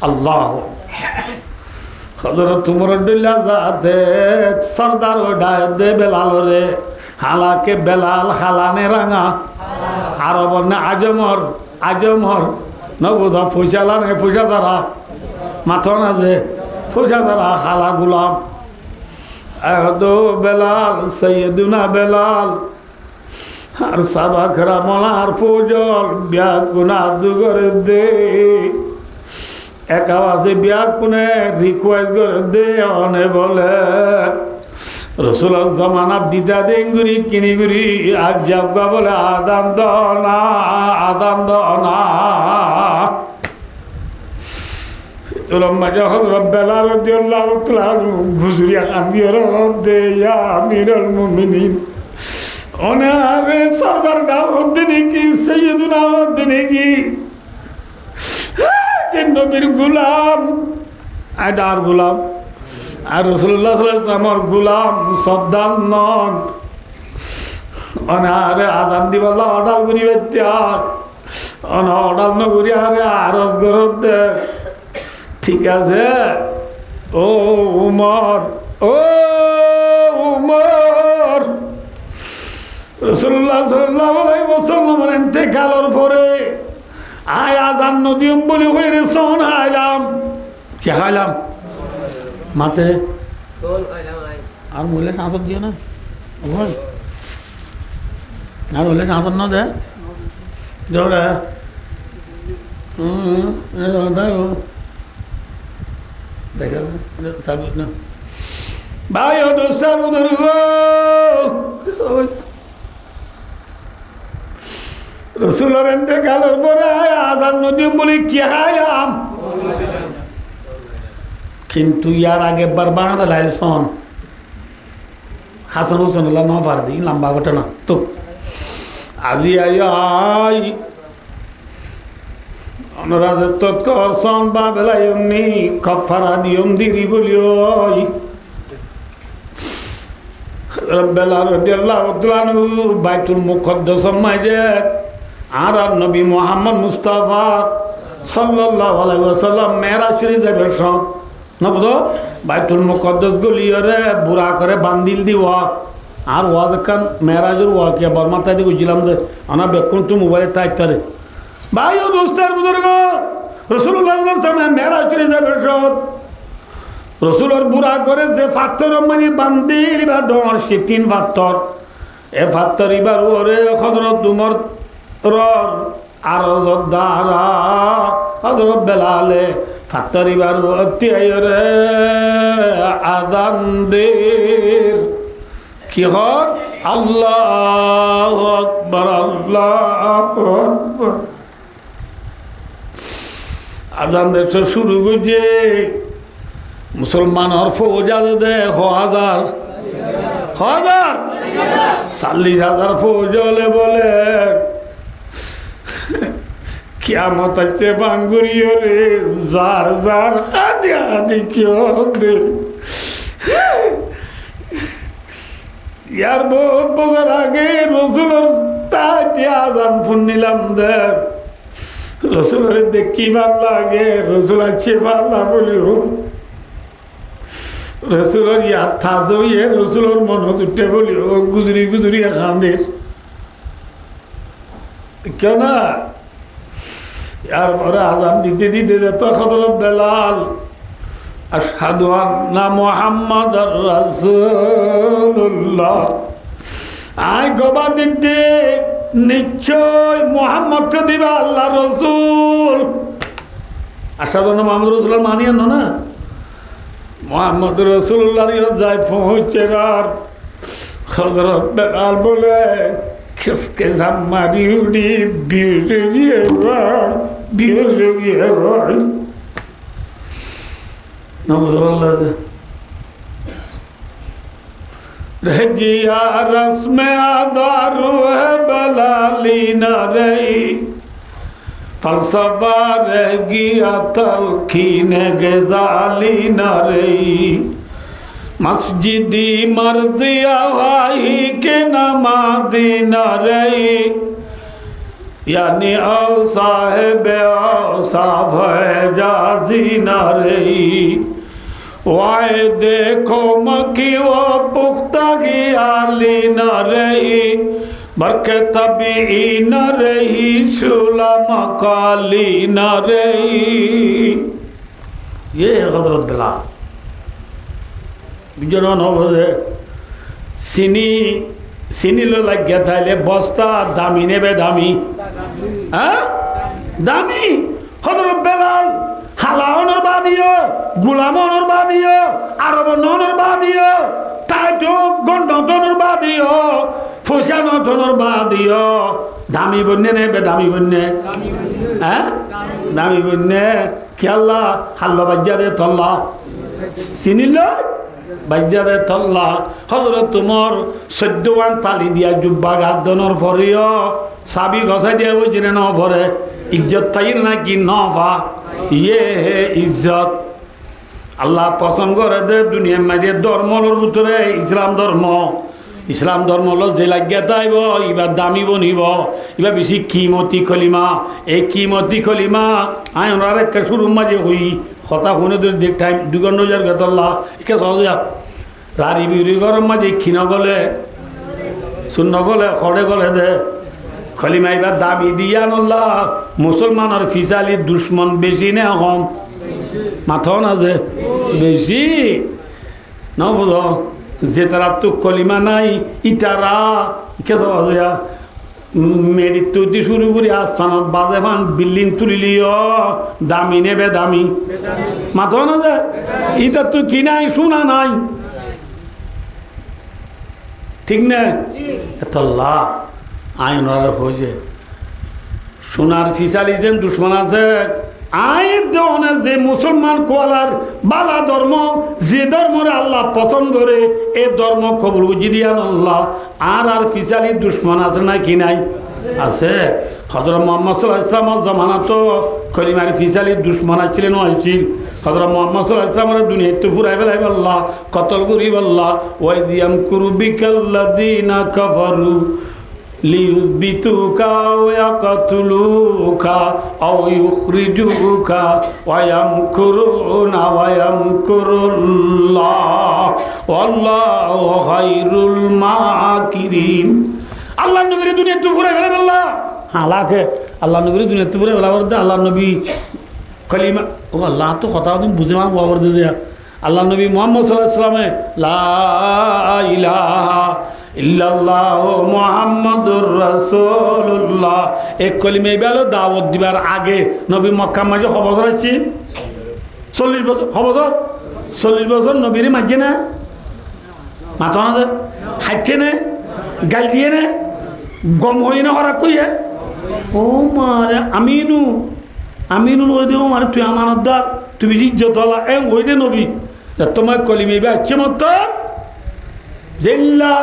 আল্লাহ হযরত তুমর দিল্লা যাতে সরদার ওডায় দে বেলাল রে হালাকে বেলাল হালানে রাঙা আরব না আজমর নবুধ ফুসালানে ফুসা দ্বারা মাথা না যে ফুসা দ্বারা হালা গুলাম আহদো বেলাল সৈয়দুনা বেলাল আর সাবা খরা মলার ফজল বিয়া গুনা দুগরে দে একাবাসে বিয়া কোনে রিকোয়েস্ট করে দে অনে বলে রসুলের জমানাত দিতা দেঙ্গুরি কিনিগুরি আর যাবগা বলে আদান দনা মাঝে হযরত বেলাল রাদিয়াল্লাহু তাআলা ঘুজুরিয়া কান্দিয়ে দে ইয়া আমিরুল মুমিনিন ওনারে সরদার দাউদ্দিনে কি সৈয়দুনা উদ্দিনে কি নবীর গোলাম আদার গোলাম আর রাসূলুল্লাহ সাল্লাল্লাহু আলাইহি ওয়াসাল্লামের গোলাম সর্দার নন ওনারে আজান দিবাল্লাহ অর্ডার করি বেত্যার অনা অর্ডার ন করি আরে আরজ করতে ঠিক আছে ও উমর রাসূলুল্লাহ সাল্লাল্লাহু আলাইহি ওয়াসাল্লামের ইন্তেকালের পরে আয় আযান নদিয়ম বলি হইরে সোন আইলাম কি খাইলাম মাতে সোন খাইলাম আর মুলে সাঁসত দিও না ওই আর মুলে সাঁসত না দে জোরে দাও দেখা সাবুত না ভাই ও দোস্তার উদর গো সবাই রসুলের ইন্তেকালের পরে আযান নদিয়ম বলি কি খাইলাম কিন্তু ইয়ার আগে বার বানাতে লাইলছন হাসান হোসেন না পারবি লম্বা ঘটনা তো আজি আই অনুরাধ তৎকর্ষণ বা বেলায় এমনি খফারা দিয়ম দিরি বলিও বেলা রাদিয়াল্লাহু তাআলা বাইতুল মুকদ্দাস মাঝে আর নবী মুহাম্মদ মুস্তাফা সাল্লাল্লাহু আলাইহি ওয়াসাল্লাম মেরাজ শরীফ যাবেন সব না বুঝো বাইতুল মুকদ্দাস গলিয়রে বুড়া করে বান্দিল দিওয়া আর ওয়াজ কান মেরাজের ওয়াকিয়া বর্মাতা দিয়ে বুঝলাম যে আনা বেকুন তো মোবাইলে তাইতারে ভাই ও দোস্তের বুজুর্গ রাসূলুল্লাহ সাল্লাল্লাহু আলাইহি ওয়াসাল্লাম মেরাজ শরীফ যাবেন সব রসুলের বুড়া করে যে পাথর মানে বান্দিল বা ডর সে 3 পাথর এ পাথর এবার ওরে হযরত উমর রর আরজ দ্বারা হযরত বেলালে পাথর এবার অত্যরে আযান দের কি হক আল্লাহু আকবার আল্লাহু আকবার আযান দের শুরু গজে মুসলমান আর ফৌজ দে 40,000 ফৌজ হলে বলে কিয়ামত আছে বাঙ্গুরিও রে, যার যার আদি আদি কেউ দে। ইয়ার বহুত বছর আগে রসুলের তাই আজান ফোন নিলাম দে, রসুলের দেখি ভাল লাগে, রসুল আছে ভাল্লা বলিও রসুলের ইয়াদ থাজ হইয়ে রসুলের মন উঠে বলিও গুজরি গুজরি খান্দের কেউ না। এরপরে আজান দিতে দিতে যেত হযরত বেলাল আশহাদু আন্না মুহাম্মাদার রাসূলুল্লাহ, আয় গবা দিতে নিশ্চয় মুহাম্মদকে দিবা আল্লাহ রসুল। আশহাদু আন্না মুহাম্মাদুর রাসূলুল্লাহ মানিয়ে না মোহাম্মদ রসুল্লাহ যায় পৌঁছে। আর হযরত বেলাল বলে কিসকে জাম্মারি উড়ি বিয়ে গিয়ে ভাই रह गया रस्म आदारू है बलाली न रही, फलसफा रह गया तलखीन गजाली न रही, मस्जिदी मर्जिया भाई के नमाज़ी न रही, यानी औ साहिब औसाफ जाजी न रही, वाए देखो मकी वो पुख्ता की आली न रही, बरके तबी न रही, शुला मकाली न रही। ये हज़रत बिलाल বিজনা নবজে চিনি লাগিয়া থাইলে বস্তা দামি নেবে দামি, হ্যাঁ দামি। হযরত বেলাল হালাওনের বাদিও, গুলামনের বাদিও, আরব ননের বাদিও, তাইতো গন্ডনের বাদিও, ফসাননের বাদিও, দামি বন্যে নেবে দামি বন্যে, হ্যাঁ দামি বন্যে কি আল্লাহ হাল্লা বাজ্যা দে তল্লা চিনিল বাজ্যারে তল্লা। হযরত তোমার 14 তালি দিয়া জুব্বা গাদনের ফরিও সাবি গছাই দিয়া বুঝি ন ভরে ইজ্জত তাইর নাকি নফা, ইয়ে হে ইজ্জত আল্লাহ পছন্দ করে দে দুনিয়ার মাঝে ধর্মর ভিতরে ইসলাম ধর্ম। ইসলাম ধর্ম হলো যে লাগিয়া তাইব এবার দামি বনিব, এবার বেশি কিমতি খলিমা। এই কিমতি খলিমা আয় ওনার একটা শুরুর মাঝে হই কথা শুনে ধরে দেখ টাইম 2 ঘন্টা গেতল্লা একে সহজে রারি বিড়ি গরম মাঝে ক্ষীণ গলে শূন্য গলে খড়ে গলে দে খলিমা এবার দামি দিয়া নল্লা। মুসলমানের ফিসালি দুশ্মন বেশি নে কম? মাথাও না যে বেশি ন বুঝ যে তারা তো কলিমা নাই ইটারা কে সহজে মেডিত তুই শুরু করি আস্থানত বাজে ফান বিল্ডিং তুলিলিও দামি নেবে দামি মাথাও না যে ইটা তো কি নাই শোনা নাই, ঠিক না? এত লাভ আইন হয়ে সোনার ফিসালি যেন দুশ্মন আছে আইন দেওয়া যে মুসলমান কোয়ালার বালা ধর্ম, যে ধর্মরে আল্লাহ পছন্দ করে এ ধর্ম খবর বুঝি দিয়া আল্লাহ। আর ফিসালি দুশ্মন আছে না কি নাই? আছে। হযরত মুহাম্মদ সাল্লাল্লাহু আলাইহি ওয়াসাল্লামের জামানা তো খলিমার ফিসালি দুশ্মন ছিলেন হয়েছিল। হযরত মুহাম্মদ সাল্লাল্লাহু আলাইহি ওয়াসাল্লামের দুনিয়া তো ফুরাই ফেলাই আল্লাহ কতল করিব আল্লাহ। ওয়াইদিয়াম কুরবিকাল্লাযিনা কাফারু লিয়ুযবিতুকা ওয়া ইয়াকতুলুকা আও ইউখরিজুকা ওয়া ইয়ামকুরুনা ওয়া ইয়ামকুরুল্লাহ ওয়াল্লাহু খায়রুল মাকিরিন। আল্লাহ নবীর দুনিয়া তো ফুরাই ফেলাই আল্লাহ হালাকে আল্লাহ নবীর দুনিয়া তো ফুরাই ফেলা বলতে আল্লাহ নবী কলিমা ও আল্লাহ তো কথা তুমি বুঝে মা বাবার দিয়ে আল্লাহ নবী মুহাম্মদ সাল্লাল্লাহু আলাইহি ওয়াসাল্লামে লা ইলাহা ইল্লাল্লাহ মুহাম্মাদুর রাসূলুল্লাহ এক কলিমা বেলো দাওয়াত দিবার আগে নবী মক্কা মাঝে খবর আছে 40 বছর খবর 40 বছর নবীর মাঝে না মাথা না হাইতে না গাল দিয়ে না গম হই না হরা কইয়া ও মারে আমিনু ওই দেও মারে তুই আমানত দার তুমি ইজ্জতওয়ালা এম ওই দে নবী তোমার কলিমে বাচ্চা মত জেল্লা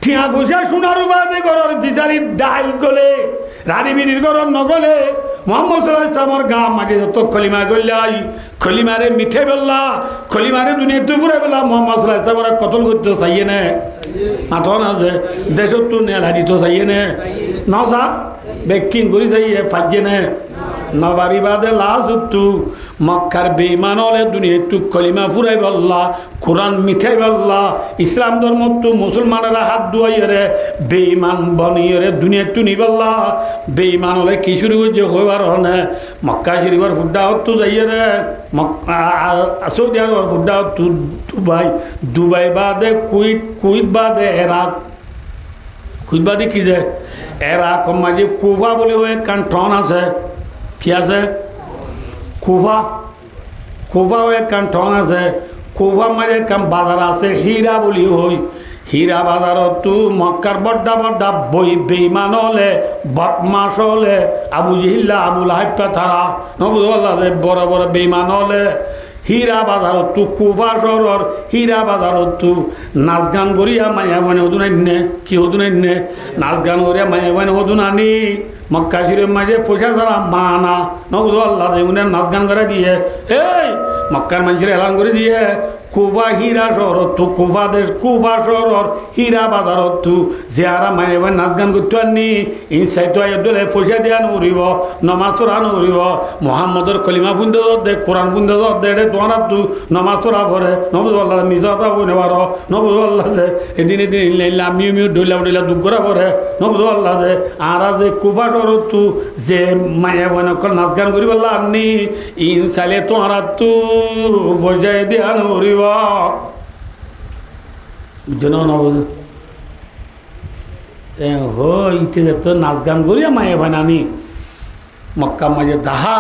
ঠিয়া পয়সা শোনার বাদে ঘরের ফিসারি ডাইল গলে রানী বিড়ির ঘর নগলে মোহাম্মদ সাল্লাল্লাহু আলাইহি ওয়াসাল্লামের গা মাঝে যত কলিমা গল্লাই খলিমারে মিঠে বেল্লা খলিমারে দুনিয়া তুই পুরে বেলা মোহাম্মদ সাল্লাল্লাহু আলাইহি ওয়াসাল্লাম কতল করতে চাইয়ে নে মাথা না যে দেশত তো নেল হারি তো চাইয়ে নে নসা বেকিং করি চাইয়ে ফাজিয়ে নে নবারি বাদে লাজতু মক্কার বেঈমান হলে দুনিয়া তু কলিমা ফুরাই বল্লা কোরআন মিঠাই বল্লা ইসলাম ধর্ম তু মুসলমানেরা হাত ধুয়াইরে বেঈমান বনিয়রে দুনিয়া তু নিবল্লা বেঈমান হলে কি শুরু করছে হইবার হনে মক্কা শরীফের ফুড্ডা হতো যাইয়ে সৌদি আরবের ফুড্ডা হতো দুবাই বাদে কুইত বাদে এরাক কুইত বাদে কি যে এরাক মাঝে কুফা বলে হয়ে কান্টন আছে কি আছে কুফা কুফাও একখান ঠন আছে কুফা মাঝে একখান বাজার আছে হীরা বলি হই হীরা বাজারত তু মক্কার বড্ডা বড্ডা বেঈমান হলে বদমাস হলে আবু জিহিল্লা আবু লাহাইপা থারা নবুল্লাহ বড় বড় বেঈমান হলে হীরা বাজারত তু কুফা শহর হীরা বাজারত তু নাচ গান করিয়া মায়া মানে হদুন আইনে কি হদুন আইনে নাচ গান করিয়া মায়া মানে হদুন আনি মক্কা শরীফের মাঝে পয়সা ছাড়া মানা নবুদ আল্লাহ উনি নাচ গান করে দিয়ে এই মক্কার মানুষের এলান করে দিয়ে কুফা হীরা শহর তু কুফা দেশ কুফা শহর হীরা বাজারত তু যে আর মায়ে এবার নাচ গান করতে আনি ইনসাইট দলে পয়সা দিয়া নরিব নমাজ চড়া নরিব মোহাম্মদের কলিমা ফুন্দে দে কোরআন ফুন্দে দে এটা তোমার তু নমাজ চড়া পরে নবুদ আল্লাহ মিজাতা বনে পার নবুদ আল্লাহ দে এদিন আমিও ডইলা দুঃখ করা পরে নবুদ আল্লাহ দে আর যে কুফা শহর তু যে মায়ে বনে নাচ গান করি বললা আপনি ইনসাইলে তোমার তু পয়সা দিয়া নরিব ইতে তো নাচ গান করিয়া মায়ে বানানি মক্কা মাঝে দাহা